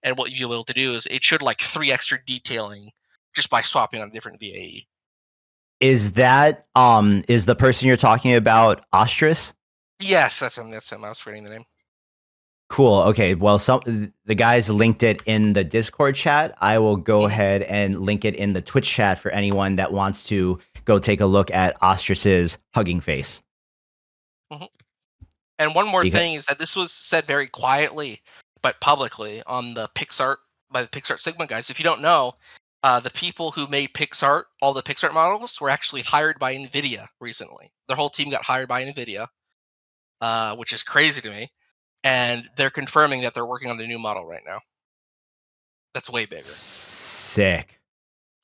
And what you'll be able to do is it should like 3 extra detailing just by swapping on a different VAE. Is the person you're talking about Ostris? Yes, that's him. That's him. I was forgetting the name. Cool. Okay. Well, the guys linked it in the Discord chat. I will go Mhm. ahead and link it in the Twitch chat for anyone that wants to go take a look at Ostris's hugging face. Mhm. And one more Because thing is that this was said very quietly, but publicly on the PixArt by the PixArt Sigma guys. If you don't know, the people who made PixArt, all the PixArt models, were actually hired by NVIDIA recently. Their whole team got hired by NVIDIA, which is crazy to me. And they're confirming that they're working on the new model right now. That's way bigger. sick.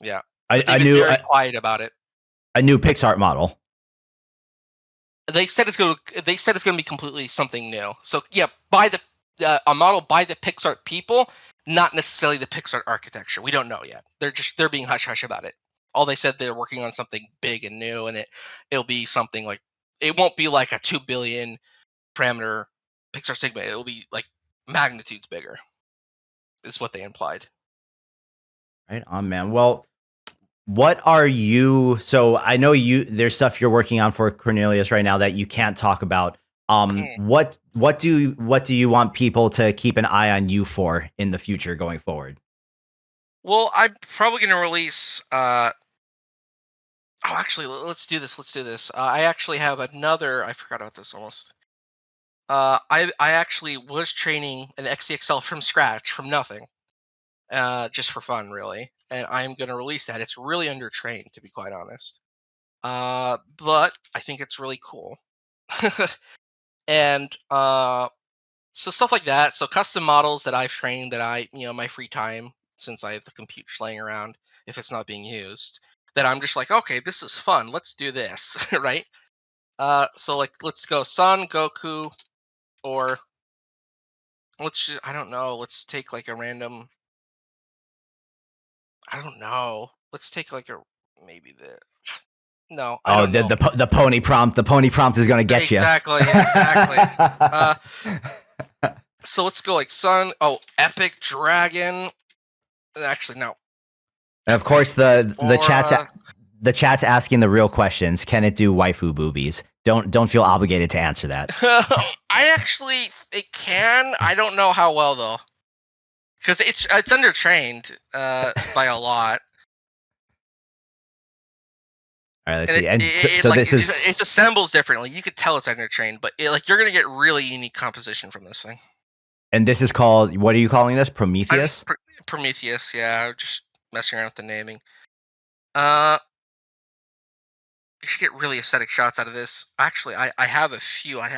Yeah, A, but they've a been new very quiet about it. a new PixArt model. They said it's going. They said it's going to be completely something new. So yeah, by the a model by the Pixart people, not necessarily the Pixart architecture. We don't know yet. They're being hush hush about it. All they said, they're working on something big and new, and it'll be something like, it won't be like a 2 billion parameter Pixar Sigma. It'll be like magnitudes bigger. Is what they implied. Right on, man. Well, what are you? So I know there's stuff you're working on for Cornelius right now that you can't talk about. Mm. What do you want people to keep an eye on you for in the future going forward? Well, I'm probably going to release. Oh, actually, let's do this. Let's do this. I actually have another. I forgot about this almost. I actually was training an XCXL from scratch, from nothing, just for fun, really. And I'm going to release that. It's really undertrained, to be quite honest. But I think it's really cool. And so stuff like that. So custom models that I've trained that my free time, since I have the computer laying around, if it's not being used, that I'm just like, okay, this is fun. Let's do this, right? So like, let's go Sun, Goku, or I don't know. Let's take like a random. I don't know. Let's take like a maybe the. No, I Oh, don't know. the pony prompt. The pony prompt is gonna get you. Exactly. So let's go like sun. Oh, epic dragon. Actually, no. And of course, Aura. the chat's asking the real questions. Can it do waifu boobies? Don't feel obligated to answer that. It can. I don't know how well though, because it's undertrained by a lot. All right, let's And see. And it assembles differently. You could tell it's undertrained, but you're gonna get really unique composition from this thing. And this is called, what are you calling this? Prometheus? Prometheus, yeah. Just messing around with the naming. You should get really aesthetic shots out of this. Actually, I have a few. Let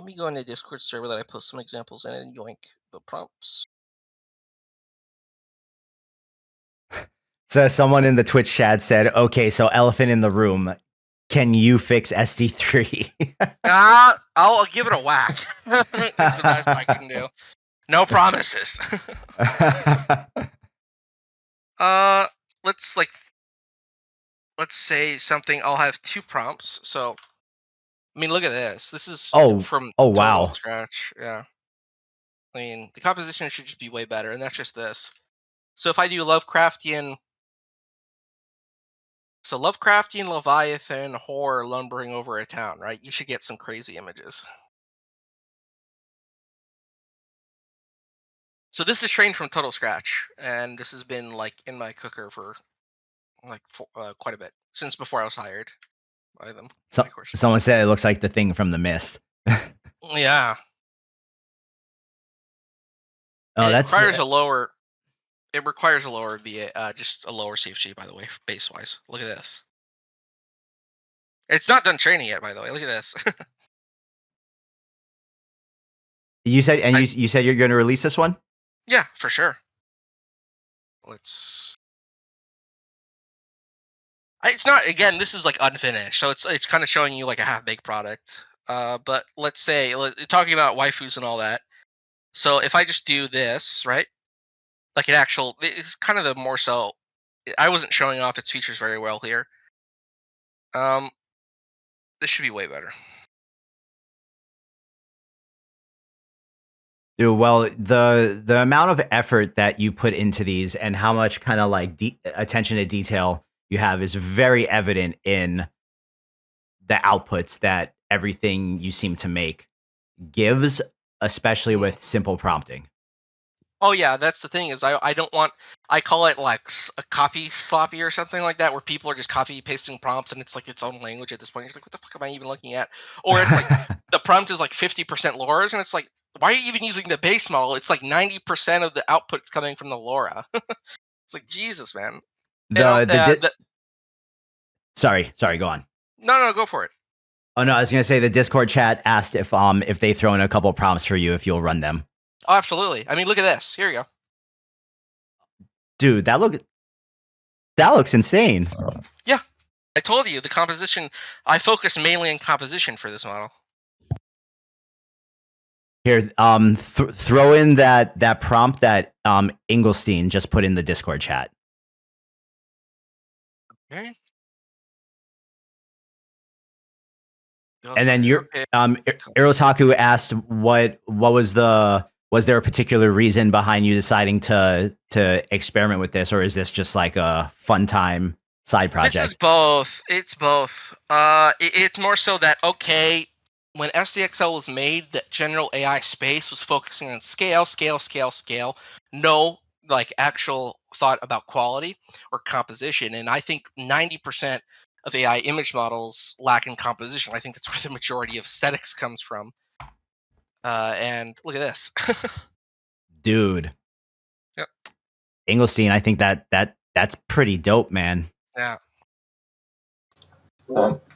me go into a Discord server that I post some examples in and yoink the prompts. So someone in the Twitch chat said, okay, so elephant in the room, can you fix SD3? I'll give it a whack. That's the best I can do. No promises. Let's say something. I'll have 2 prompts. So, I mean, look at this. This is from wow. scratch. Yeah. I mean, the composition should just be way better, and that's just this. So if I do Lovecraftian Leviathan horror lumbering over a town, right? You should get some crazy images. So this is trained from total scratch, and this has been like in my cooker for quite a bit since before I was hired by them. Someone said it looks like the thing from The Mist. Yeah. Oh, it requires a lower. It requires a lower just a lower CFG, by the way, base wise. Look at this. It's not done training yet, by the way. Look at this. You said, and you said you're going to release this one? Yeah, for sure. It's not, again, this is like unfinished, so it's kind of showing you like a half-baked product. But let's say, talking about waifus and all that. So if I just do this, right? Like it's kind of the more so. I wasn't showing off its features very well here. This should be way better. Dude, well, the amount of effort that you put into these and how much kind of like attention to detail you have is very evident in the outputs that everything you seem to make gives, especially with simple prompting. Oh yeah, that's the thing is I don't want, I call it like a copy sloppy or something like that, where people are just copy pasting prompts and it's like its own language at this point. You're like, what the fuck am I even looking at? Or it's like the prompt is like 50% LoRa's and it's like, why are you even using the base model? It's like 90% of the output's coming from the LoRa. It's like, Jesus, man. Sorry, go on. No, go for it. Oh no, I was gonna say the Discord chat asked if they throw in a couple prompts for you, if you'll run them. Oh, absolutely. I mean, look at this. Here you go. Dude, that looks insane. Yeah, I told you the composition. I focus mainly on composition for this model. Here, throw in that prompt that Engelstein just put in the Discord chat. Okay. And then Irotaku asked what was there a particular reason behind you deciding to experiment with this, or is this just like a fun time side project? This is both. It's both. It's more so that, okay, when FCXL was made, the general AI space was focusing on scale. No, like actual thought about quality or composition. And I think 90% of AI image models lack in composition. I think that's where the majority of aesthetics comes from. And look at this. Dude. Yep. Engelstein, I think that's pretty dope, man. Yeah.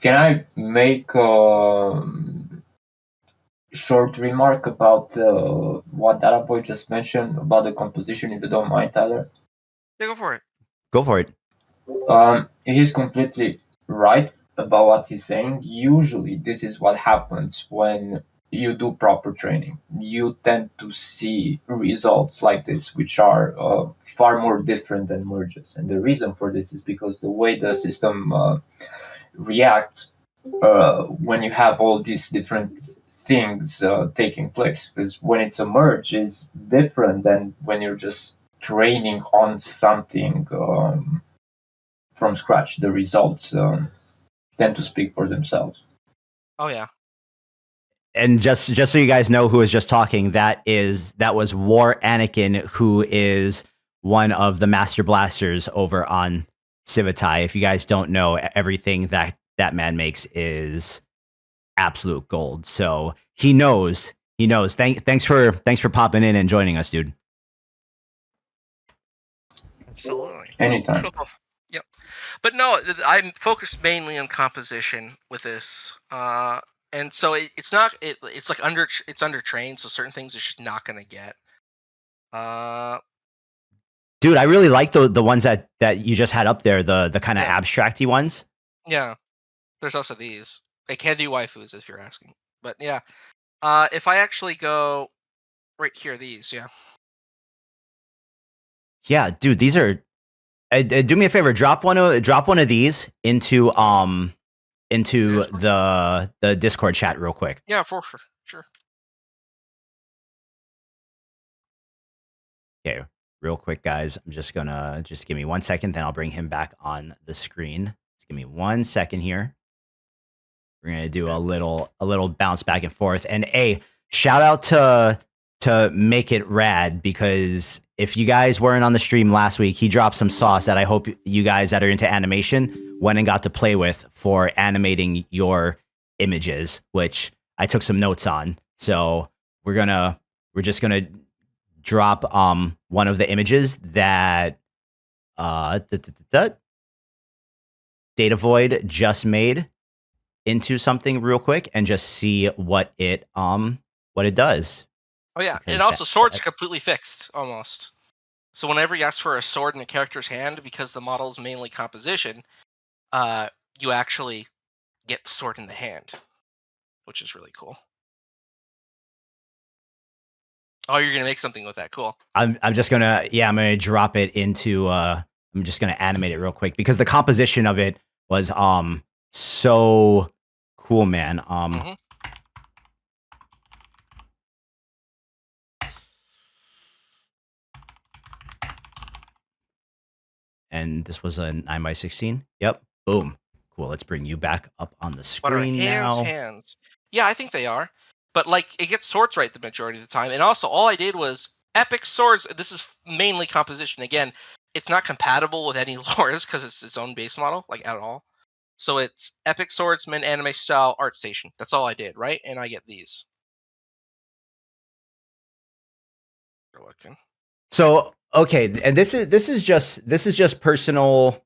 Can I make a short remark about what Datavoid just mentioned about the composition, if you don't mind, Tyler? Yeah, go for it. Go for it. He's completely right about what he's saying. Usually, this is what happens when you do proper training, you tend to see results like this, which are far more different than merges. And the reason for this is because the way the system reacts when you have all these different things taking place. Because when it's a merge, it's different than when you're just training on something from scratch. The results tend to speak for themselves. Oh yeah. And just so you guys know who was just talking, that was War Anakin, who is one of the master blasters over on Civitai. If you guys don't know, everything that man makes is absolute gold. So he knows. Thanks for popping in and joining us, dude. Absolutely. Anytime. Yep. But no, I'm focused mainly on composition with this. And so it's not it's like undertrained, so certain things it's just not gonna get. Dude, I really like the ones that you just had up there, the kind of abstracty ones. Yeah. There's also these. They can do waifus if you're asking. But yeah. If I actually go right here, these, yeah. Yeah, dude, these are. Do me a favor, drop one of these into the Discord chat real quick. Yeah, for sure. Okay, real quick, guys. I'm just gonna give me 1 second, then I'll bring him back on the screen. Just give me 1 second here. We're gonna do a little bounce back and forth. And shout out to Make It Rad, because if you guys weren't on the stream last week, he dropped some sauce that I hope you guys that are into animation went and got to play with for animating your images, which I took some notes on. So we're just gonna drop one of the images that Datavoid just made into something real quick and just see what it does. Oh yeah, and also swords are completely fixed almost. So whenever you ask for a sword in a character's hand, because the model is mainly composition, you actually get the sword in the hand, which is really cool. Oh, you're gonna make something with that? Cool. I'm just gonna I'm gonna drop it into I'm just gonna animate it real quick because the composition of it was so cool, man. And this was a 9x16. Yep. Boom. Cool. Let's bring you back up on the screen now. Hands. Yeah, I think they are. But like, it gets swords right the majority of the time. And also, all I did was epic swords. This is mainly composition. Again, it's not compatible with any lores because it's its own base model, like at all. So it's epic swordsman, anime style, art station. That's all I did, right? And I get these. You're looking. So okay, and this is just personal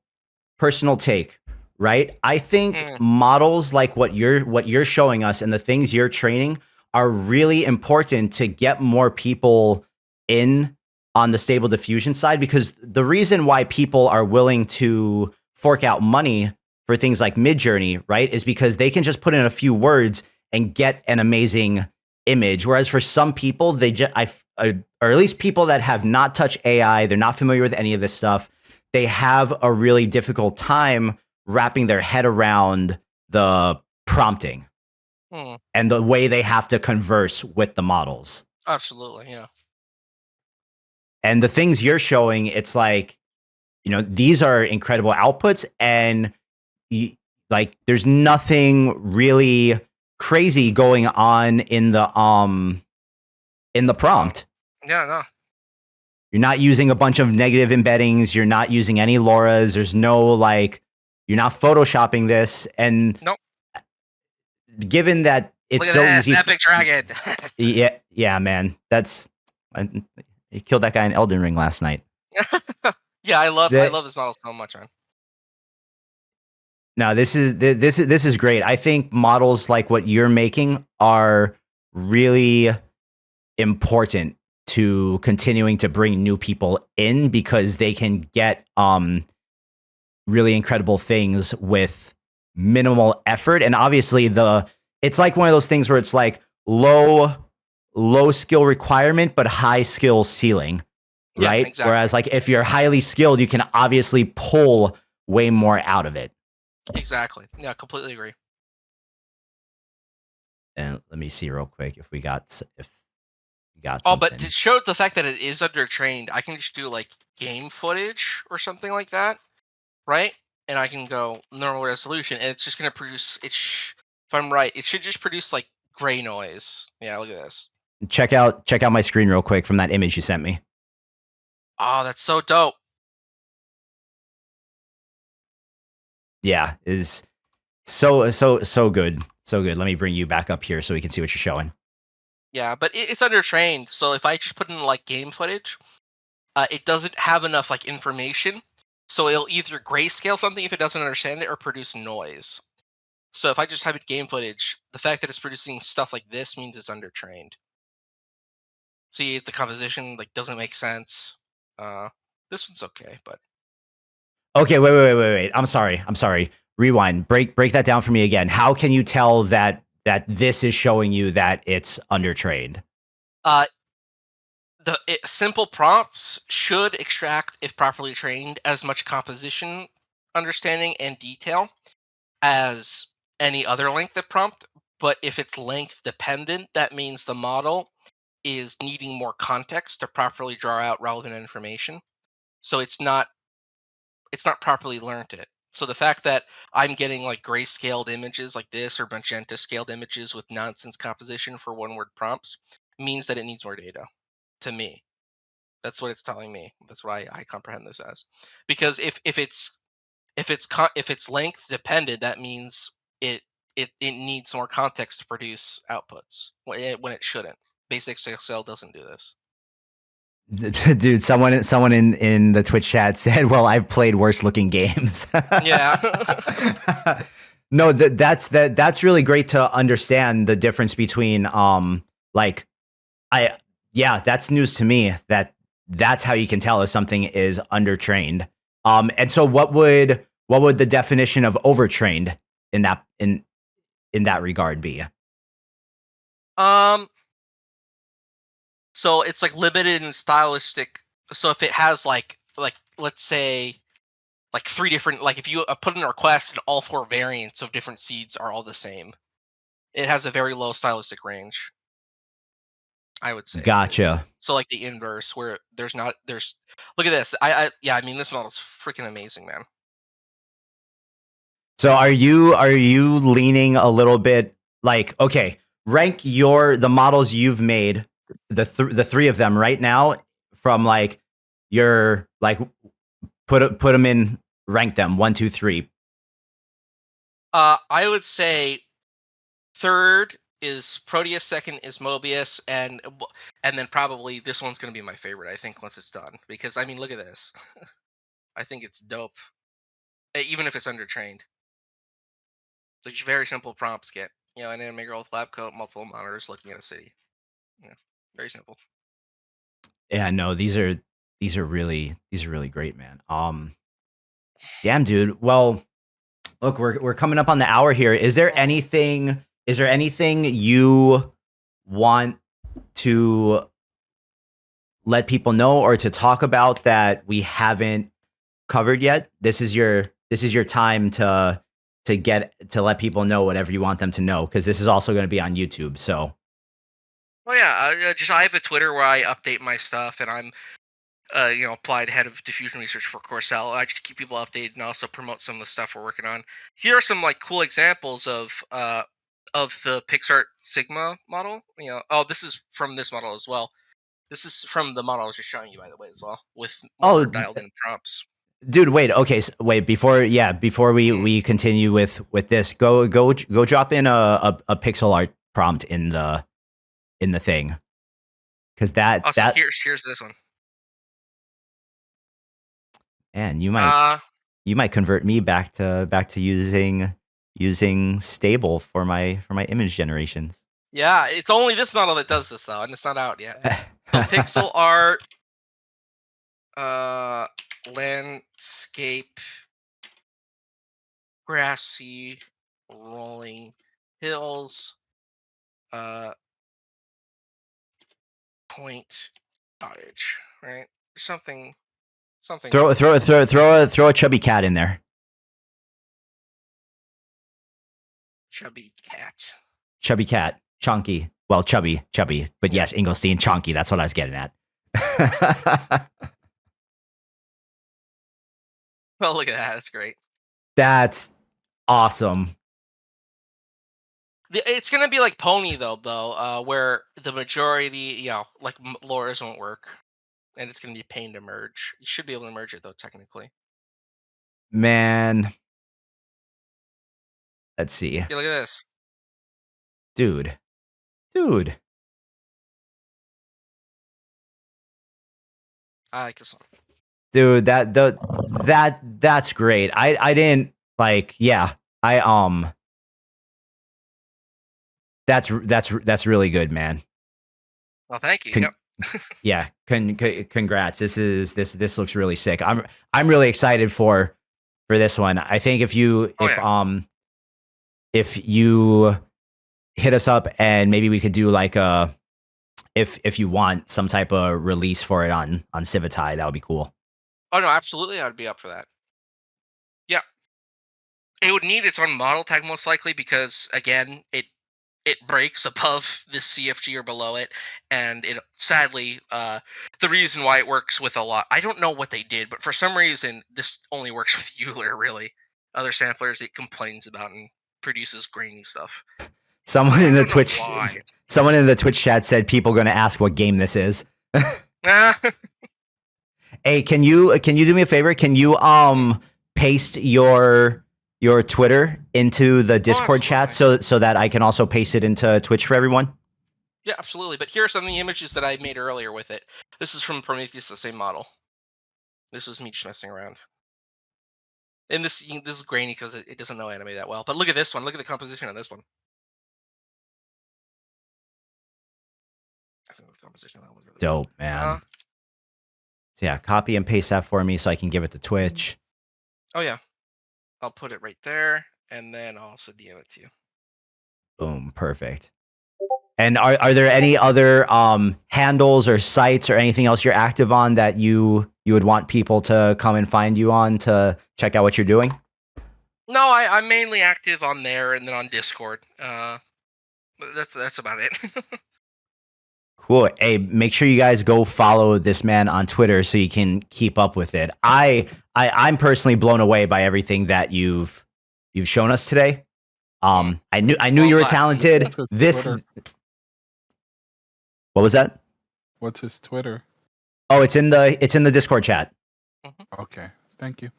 take, right? I think models like what you're showing us and the things you're training are really important to get more people in on the stable diffusion side, because the reason why people are willing to fork out money for things like Midjourney, right, is because they can just put in a few words and get an amazing image. Whereas for some people, they just, or at least people that have not touched AI, they're not familiar with any of this stuff, they have a really difficult time wrapping their head around the prompting and the way they have to converse with the models. Absolutely, yeah. And the things you're showing, it's like, these are incredible outputs, and like there's nothing really crazy going on in the prompt. Yeah, no. You're not using a bunch of negative embeddings. You're not using any LoRa's. There's no you're not photoshopping this. And nope. Given that it's so easy, epic dragon. yeah, man, he killed that guy in Elden Ring last night. Yeah, I love this model so much, man. No, this is great. I think models like what you're making are really important to continuing to bring new people in, because they can get really incredible things with minimal effort. And obviously it's like one of those things where it's like, low skill requirement, but high skill ceiling, Yeah, right? exactly. Whereas like if you're highly skilled, you can obviously pull way more out of it. Exactly. Yeah, completely agree. And let me see real quick if we got Oh, but something. to show the fact that it is undertrained, I can just do like game footage or something like that, right? And I can go normal resolution, and it's just gonna produce. If I'm right, it should just produce like gray noise. Yeah, look at this. Check out my screen real quick from that image you sent me. Oh, that's so dope. Yeah, is so good. So good. Let me bring you back up here so we can see what you're showing. Yeah, but it's undertrained. So if I just put in like game footage, it doesn't have enough like information. So it'll either grayscale something if it doesn't understand it, or produce noise. So if I just have it game footage, the fact that it's producing stuff like this means it's undertrained. See, the composition like doesn't make sense. This one's okay, but Okay, wait. I'm sorry. Rewind. Break that down for me again. How can you tell that this is showing you that it's undertrained? uh, simple prompts should extract, if properly trained, as much composition understanding and detail as any other length of prompt. But if it's length dependent, that means the model is needing more context to properly draw out relevant information. So it's not properly learned it. So the fact that I'm getting like grayscaled images like this, or magenta scaled images with nonsense composition for one word prompts, means that it needs more data. To me, that's what it's telling me. That's what I comprehend this as. Because if it's length dependent, that means it needs more context to produce outputs when it shouldn't. Basic Excel doesn't do this. Dude, someone in the Twitch chat said, "Well, I've played worse looking games." Yeah. No, that's really great to understand the difference between like that's news to me, that's how you can tell if something is undertrained. And so what would the definition of overtrained in that regard be? um So it's like limited and stylistic. So if it has like let's say like three different, like if you put in a request and all four variants of different seeds are all the same, it has a very low stylistic range. I would say it is. Gotcha. So like the inverse, where there's look at this. I mean, this model's freaking amazing, man. So are you leaning a little bit like, okay, rank the models you've made, the three of them right now, from like your like put them in, rank them 1, 2, 3. I would say third is Proteus, second is Mobius, and then probably this one's gonna be my favorite, I think, once it's done. Because I mean, look at this. I think it's dope, even if it's undertrained. Like very simple prompts get, an anime girl with lab coat, multiple monitors looking at a city. Yeah, very simple. Yeah, no, these are really great, man. Damn, dude. Well, look, we're coming up on the hour here. Is there anything you want to let people know or to talk about that we haven't covered yet? This is your time to let people know whatever you want them to know, because this is also going to be on YouTube. So Oh yeah, I have a Twitter where I update my stuff, and I'm applied head of diffusion research for Corcel. I just keep people updated and also promote some of the stuff we're working on. Here are some like cool examples of the PixArt Sigma model. Oh, this is from this model as well. This is from the model I was just showing you, by the way, as well, with more oh, dialed in prompts. dude, wait. Okay, wait, before we continue with this, go drop in a pixel art prompt in the thing, because Also, here's this one. and you might convert me back to using stable for my image generations. Yeah, it's only this model that does this though, and it's not out yet. So pixel art, landscape, grassy, rolling hills, point cottage, right? Something. Throw a chubby cat in there. Chubby cat. Chubby cat, chunky. Well, chubby, but yes, Engelstein, chunky. That's what I was getting at. Well, look at that. That's great. That's awesome. It's gonna be like Pony though, where the majority, like Laura's won't work, and it's gonna be a pain to merge. You should be able to merge it though, technically. Man, let's see. Yeah, look at this, dude. I like this one. Dude, that's great. I didn't like. Yeah, that's really good, man. Well, thank you. Yeah, congrats. This looks really sick. I'm really excited for this one. I think if you hit us up and maybe we could do like a if you want some type of release for it on Civitai, that would be cool. Oh no, absolutely, I'd be up for that. Yeah, it would need its own model tag most likely because again, it breaks above the CFG or below it, and it sadly the reason why it works with a lot. I don't know what they did, but for some reason this only works with Euler. Really, other samplers it complains about and produces grainy stuff. Someone in the Twitch chat said people going to ask what game this is. Hey, can you do me a favor? Can you paste your Twitter into the Discord chat so that I can also paste it into Twitch for everyone? Yeah, absolutely. But here are some of the images that I made earlier with it. This is from Prometheus, the same model. This was me just messing around. And this is grainy because it doesn't know anime that well. But look at this one. Look at the composition on this one. I think the composition on that was really dope, man. So yeah, copy and paste that for me so I can give it to Twitch. Oh yeah. I'll put it right there, and then I'll also DM it to you. Boom, perfect. And are there any other handles or sites or anything else you're active on that you would want people to come and find you on to check out what you're doing? No, I'm mainly active on there and then on Discord. That's about it. Cool. Hey, make sure you guys go follow this man on Twitter so you can keep up with it. I'm personally blown away by everything that you've shown us today. I knew you were talented. What was that? What's his Twitter? Oh, it's in the Discord chat. Okay, thank you.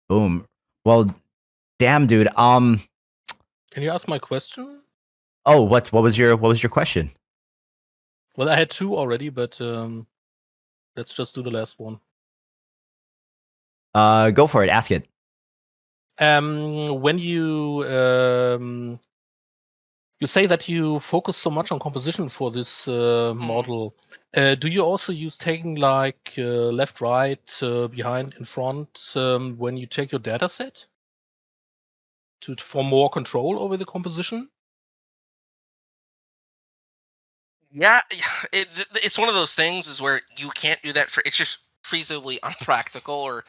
Boom. Well, damn, dude. Can you ask my question? Oh, what was your question? Well, I had two already, but let's just do the last one. Go for it. Ask it. When you say that you focus so much on composition for this model, do you also use taking like left, right, behind, in front when you take your data set for more control over the composition? Yeah, it's one of those things is where you can't do that it's just feasibly unpractical or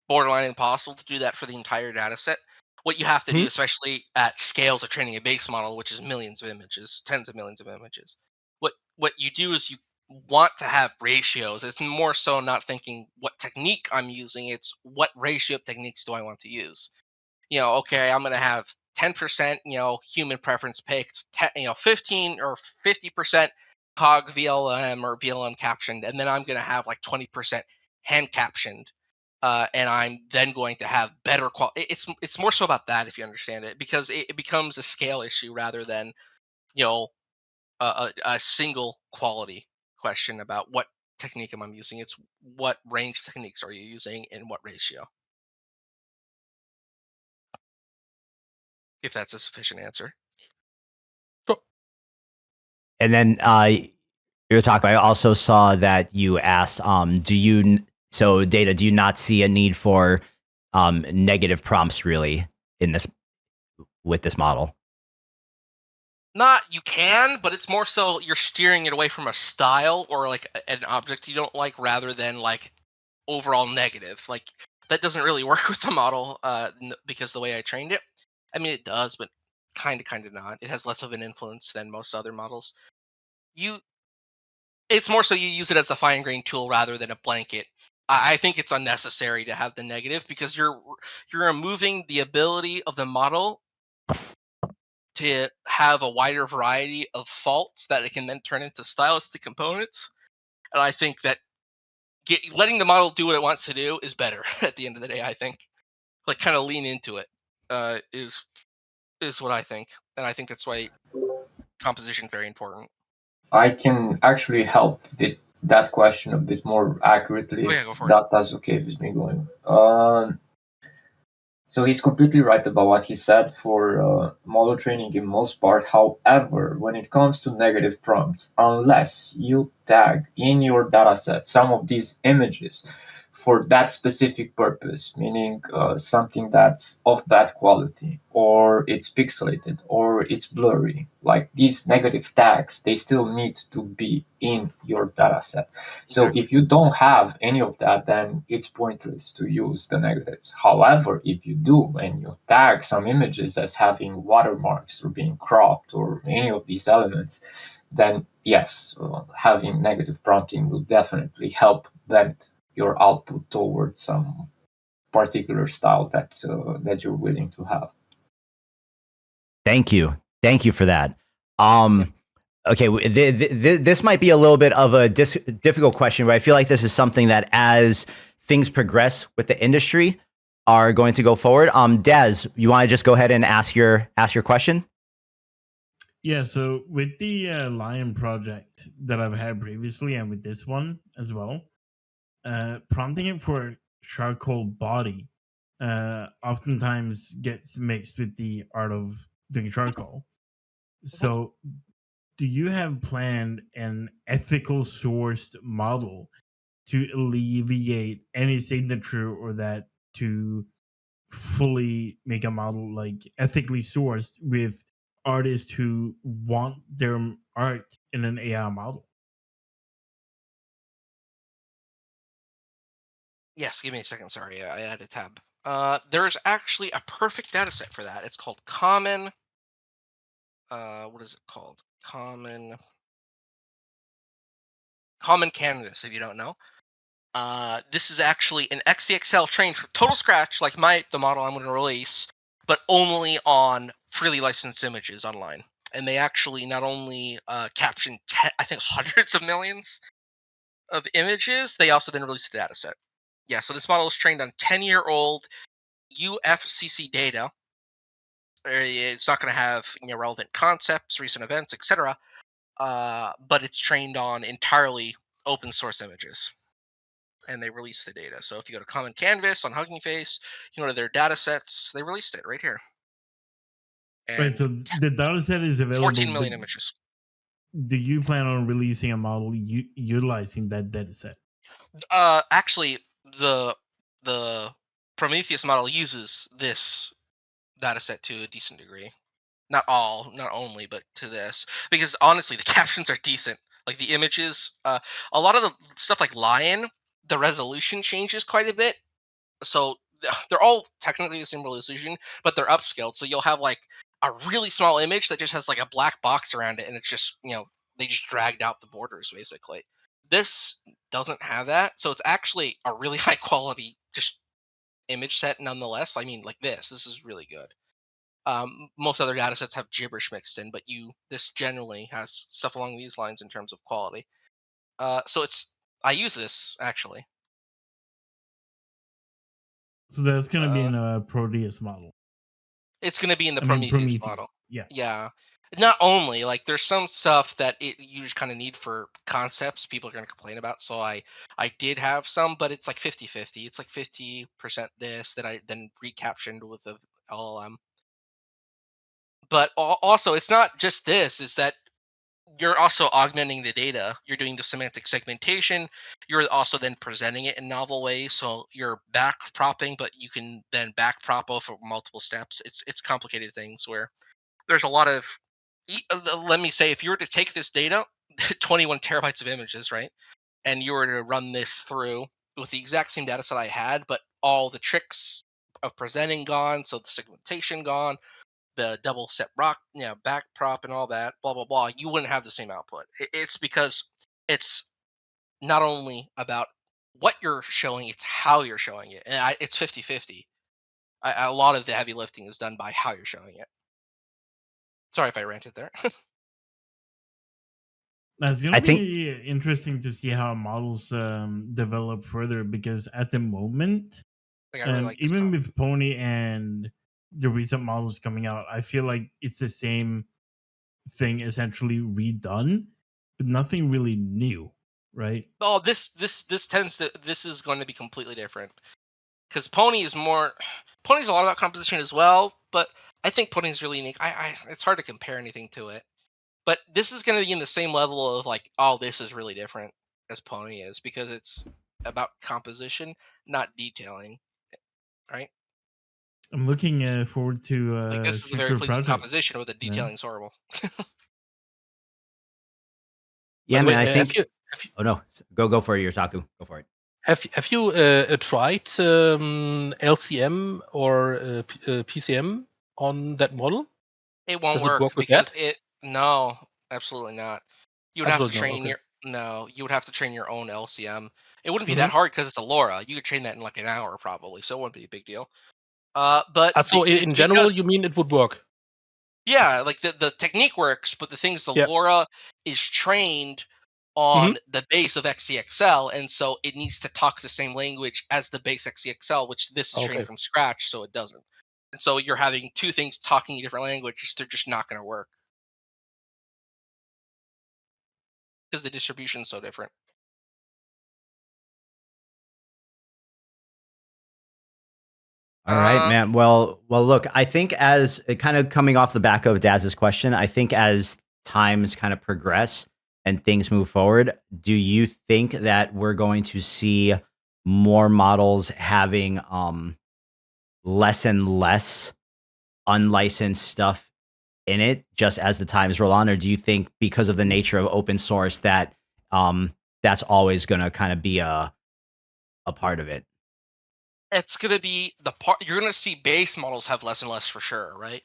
borderline impossible to do that for the entire data set. What you have to do, especially at scales of training a base model, which is millions of images, tens of millions of images, what you do is you want to have ratios. It's more so not thinking what technique I'm using, it's what ratio of techniques do I want to use. Okay, I'm going to have 10%, human preference picked, 15 or 50% cog VLM or VLM captioned, and then I'm going to have like 20% hand captioned, and I'm then going to have better quality. It's more so about that, if you understand it, because it becomes a scale issue rather than a single quality question about what technique am I using. It's what range of techniques are you using and what ratio. If that's a sufficient answer. Sure. And then your talk, I also saw that you asked, do you not see a need for negative prompts really with this model? you can, but it's more so you're steering it away from a style or like an object you don't like, rather than like overall negative. Like that doesn't really work with the model because the way I trained it. I mean, it does, but kind of not. It has less of an influence than most other models. It's more so you use it as a fine-grained tool rather than a blanket. I think it's unnecessary to have the negative because you're removing the ability of the model to have a wider variety of faults that it can then turn into stylistic components. And I think that letting the model do what it wants to do is better at the end of the day. I think like kind of lean into it is what I think, and I think that's why composition is very important. I can actually help with that question a bit more accurately Oh yeah, if go for it. that's okay with me going. So he's completely right about what he said for model training in most part. However, when it comes to negative prompts, unless you tag in your dataset some of these images for that specific purpose, meaning something that's of bad quality, or it's pixelated, or it's blurry, like these negative tags, they still need to be in your dataset. So Exactly. if you don't have any of that, then it's pointless to use the negatives. However, if you do and you tag some images as having watermarks or being cropped or any of these elements, then yes, having negative prompting will definitely help bend your output towards some particular style that you're willing to have. Thank you for that. Okay, this might be a little bit of a difficult question, but I feel like this is something that as things progress with the industry are going to go forward. Des, you want to just go ahead and ask your question? Yeah, so with the Lion project that I've had previously and with this one as well, prompting it for charcoal body oftentimes gets mixed with the art of doing charcoal. So do you have planned an ethical sourced model to alleviate any signature or that to fully make a model like ethically sourced with artists who want their art in an AI model? Yes, give me a second. Sorry, I had a tab. There's actually a perfect data set for that. It's called Common. What is it called? Common Canvas. If you don't know, this is actually an XCXL trained from total scratch, like the model I'm going to release, but only on freely licensed images online. And they actually not only caption I think hundreds of millions of images, they also then released the data set. Yeah, so this model is trained on 10-year-old UFCC data. It's not going to have relevant concepts, recent events, etc. But it's trained on entirely open source images, and they release the data. So if you go to Common Canvas on Hugging Face, you go to their data sets. They released it right here, Right, so and the data set is available, 14 but million images. do you plan on releasing a model utilizing that data set? Actually, the Prometheus model uses this data set to a decent degree. Not only, but to this, because honestly, the captions are decent. Like the images, a lot of the stuff like Lion, the resolution changes quite a bit. So they're all technically the same resolution, but they're upscaled. So you'll have like a really small image that just has like a black box around it, and it's just they just dragged out the borders basically. This doesn't have that, so it's actually a really high quality just image set nonetheless. I mean, like this is really good. Most other data sets have gibberish mixed in, but this generally has stuff along these lines in terms of quality. So I use this actually. So that's going to be Uh, in a Proteus model. it's going to be in the I mean, Prometheus model. Yeah. Yeah. Not only like there's some stuff that you just kind of need for concepts people are going to complain about. So I did have some, but it's like 50-50. It's like 50% this that I then recaptioned with the LLM. But also, it's not just this. Is that you're also augmenting the data. You're doing the semantic segmentation. You're also then presenting it in novel ways. So you're backpropping, but you can then backprop over multiple steps. It's complicated things where there's a lot of let me say, if you were to take this data, 21 terabytes of images, right, and you were to run this through with the exact same data set I had, but all the tricks of presenting gone, so the segmentation gone, the double set rock, back prop and all that, blah blah blah, you wouldn't have the same output. It's because it's not only about what you're showing, it's how you're showing it, and it's 50-50. A lot of the heavy lifting is done by how you're showing it. Sorry if I ranted there. That's I gonna think be interesting to see how models develop further, because at the moment, Like, I really like this even comment. with Pony and the recent models coming out, I feel like it's the same thing essentially redone, but nothing really new, right? Oh, this is going to be completely different, because Pony is more. Pony's a lot about composition as well, but I think Pony's really unique. It's hard to compare anything to it, but this is going to be in the same level of like, oh, this is really different as Pony is, because it's about composition, not detailing, right? I'm looking forward to Like, this is a very future pleasing projects. composition with the Yeah. detailing's horrible. By yeah, the man. way, I have think. you have you Oh no, go for it, Yotaku. Go for it. have you tried LCM or PCM on that model? It won't Does it work work with because that? no, absolutely not. You would have to Absolutely not. train Okay. your no, you would have to train your own LCM. It wouldn't be Mm-hmm. that hard because it's a LoRa. You could train that in like an hour probably, so it wouldn't be a big deal. But So in it's general, because you mean it would work? yeah, like the technique works, but the thing is the Yeah. LoRa is trained Mm-hmm. on the base of XCXL, and so it needs to talk the same language as the base XCXL, which this is trained Okay. from scratch, so it doesn't. And so you're having two things talking different languages; they're just not going to work because the distribution's so different. All right, Uh, man. Well. Look, I think as kind of coming off the back of Daz's question, I think as times kind of progress and things move forward, do you think that we're going to see more models having less and less unlicensed stuff in it just as the times roll on, or do you think because of the nature of open source that that's always going to kind of be a part of it? it's going to be the part you're going to see base models have less and less for sure, right?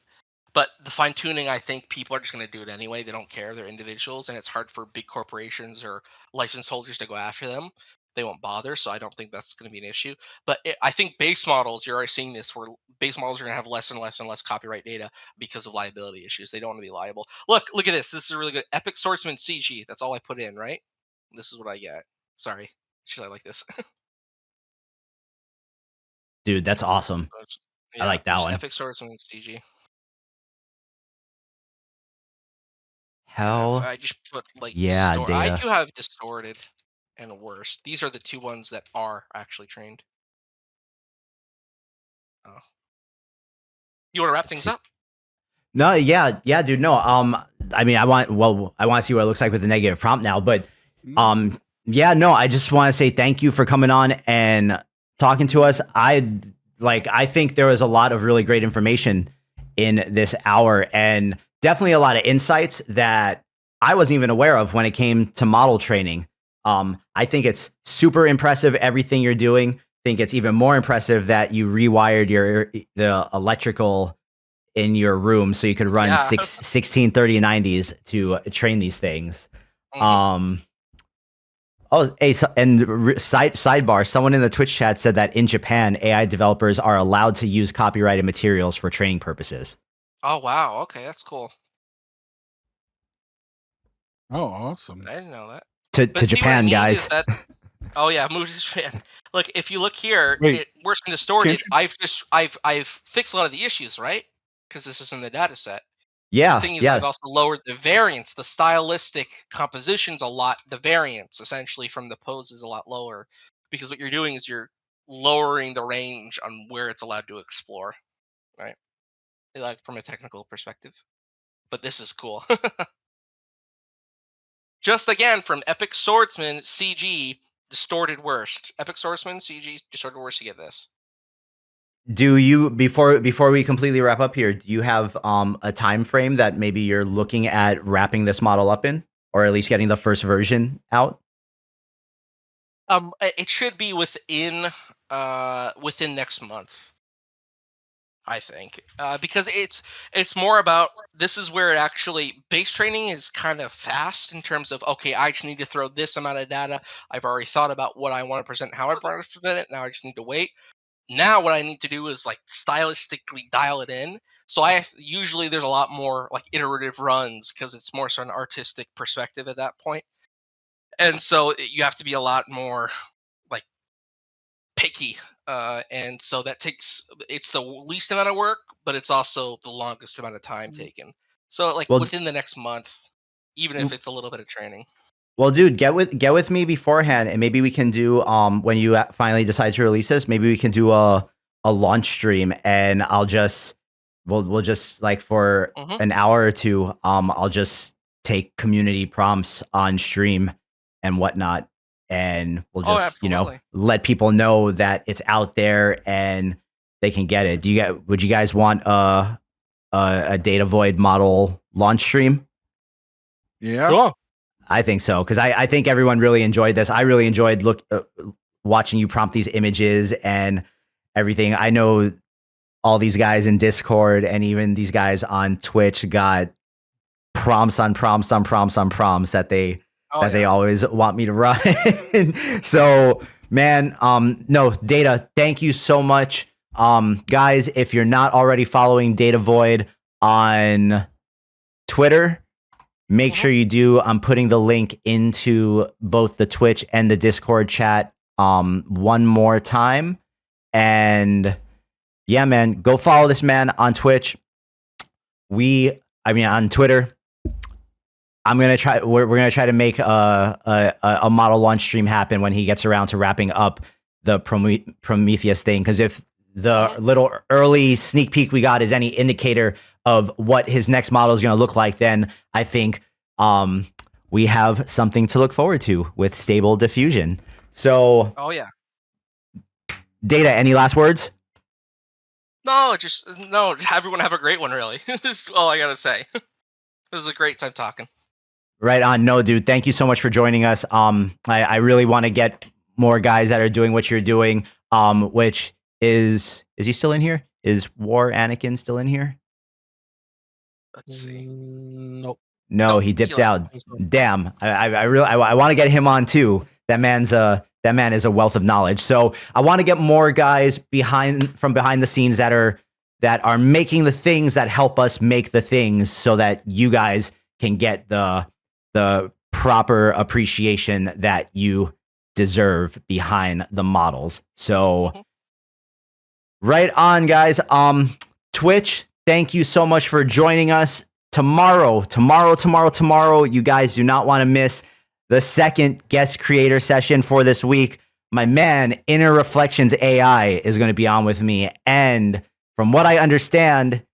But the fine tuning, I think people are just going to do it anyway. They don't care. They're individuals, and it's hard for big corporations or license holders to go after them. They won't bother, so I don't think that's going to be an issue. But I think base models, you're already seeing this, where base models are going to have less and less and less copyright data because of liability issues. They don't want to be liable. Look at this. This is really good. Epic Swordsman CG. That's all I put in, right? This is what I get. Sorry, should I like this? Dude, that's awesome. I Yeah, like that just one. Epic Swordsman CG. Hell I just put like yeah, I data. do have distorted and worse. These are the two ones that are actually trained. Oh. You want to wrap Let's things see. up? No, yeah, dude. No, I mean, I want to see what it looks like with the negative prompt now, but yeah, no, I just want to say thank you for coming on and talking to us. I think there was a lot of really great information in this hour, and definitely a lot of insights that I wasn't even aware of when it came to model training. I think it's super impressive everything you're doing. I think it's even more impressive that you rewired the electrical in your room so you could run Yeah. 163090s to train these things. Mhm. Um, oh, hey, sidebar, someone in the Twitch chat said that in Japan, AI developers are allowed to use copyrighted materials for training purposes. Oh wow. Okay, that's cool. Oh, awesome. I didn't know that. To But see, what I Japan, mean is guys. that oh yeah, Moody's fan. Look, if you look here, Wait, it worse than can't distorted. you? I've fixed a lot of the issues, right? Because this is in the data set. The Yeah, thing is, I've yeah. also lowered the variance, the stylistic composition's a lot, the variance essentially from the pose is a lot lower, because what you're doing is you're lowering the range on where it's allowed to explore, right? Like from a technical perspective. But this is cool. Just again from Epic Swordsman CG, distorted worst. Epic Swordsman CG, distorted worst, you get this. Do you before we completely wrap up here? Do you have a time frame that maybe you're looking at wrapping this model up in, or at least getting the first version out? It should be within next month, I think, because it's more about, this is where it actually, base training is kind of fast in terms of, okay, I just need to throw this amount of data. I've already thought about what I want to present, how I want to present it. Now I just need to wait. Now what I need to do is like stylistically dial it in. So usually there's a lot more like iterative runs because it's more so an artistic perspective at that point. And so you have to be a lot more like picky. And so it's the least amount of work, but it's also the longest amount of time taken. So like Well, within the next month, even if it's a little bit of training. well, dude, get with me beforehand, and maybe we can do when you finally decide to release this, maybe we can do a launch stream, and we'll just like for an hour or two, I'll just take community prompts on stream and whatnot, and we'll just let people know that it's out there and they can get it. Would you guys want a Datavoid model launch stream? Yeah. Sure. I think so, because I think everyone really enjoyed this. I really enjoyed watching you prompt these images and everything. I know all these guys in Discord and even these guys on Twitch got prompts on prompts on prompts on prompts that they always want me to run. So, man, no, Data, thank you so much. Guys, if you're not already following Datavoid on Twitter, make sure you do. I'm putting the link into both the Twitch and the Discord chat one more time. And yeah, man, go follow this man on Twitch. On Twitter. We're gonna try to make a model launch stream happen when he gets around to wrapping up the Prometheus thing. Because if the little early sneak peek we got is any indicator of what his next model is going to look like, then I think we have something to look forward to with stable diffusion. So, Data, any last words? No, everyone have a great one, really. That's all I gotta say. It was a great time talking. Right on. No, dude, thank you so much for joining us. I really want to get more guys that are doing what you're doing, which is he still in here? Is War Anakin still in here? Let's see. Nope. No, he dipped out. Damn. I want to get him on too. That man is a wealth of knowledge. So I want to get more guys from behind the scenes that are making the things that help us make the things, so that you guys can get the proper appreciation that you deserve behind the models. So right on, guys. Twitch, thank you so much for joining us. Tomorrow, you guys do not want to miss the second guest creator session for this week. My man, Inner Reflections AI, is going to be on with me. And from what I understand,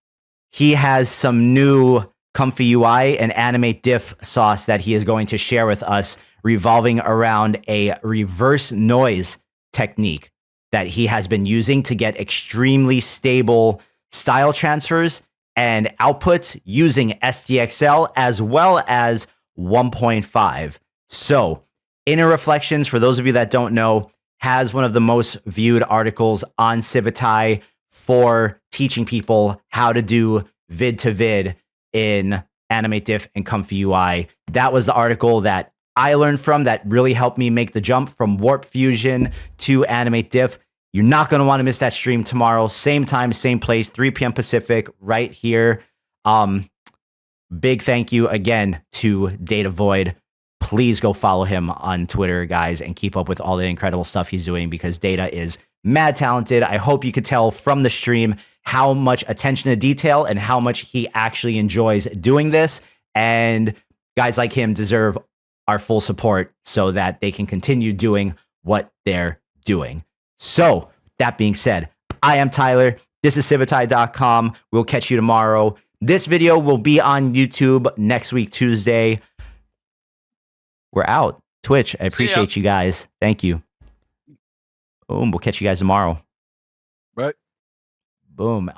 he has some new Comfy UI and Animate Diff sauce that he is going to share with us, revolving around a reverse noise technique that he has been using to get extremely stable style transfers and outputs using SDXL as well as 1.5. So, Inner Reflections, for those of you that don't know, has one of the most viewed articles on Civitai for teaching people how to do vid to vid in Animate Diff and Comfy UI. That was the article that I learned from that really helped me make the jump from Warp Fusion to Animate Diff. You're not going to want to miss that stream tomorrow. Same time, same place, 3 p.m. Pacific, right here. Big thank you again to Datavoid. Please go follow him on Twitter, guys, and keep up with all the incredible stuff he's doing, because Data is mad talented. I hope you could tell from the stream how much attention to detail and how much he actually enjoys doing this. And guys like him deserve our full support so that they can continue doing what they're doing. So, that being said, I am Tyler. This is Civitai.com. We'll catch you tomorrow. This video will be on YouTube next week, Tuesday. We're out. Twitch, I appreciate you guys. Thank you. Boom. We'll catch you guys tomorrow. Bye. Boom.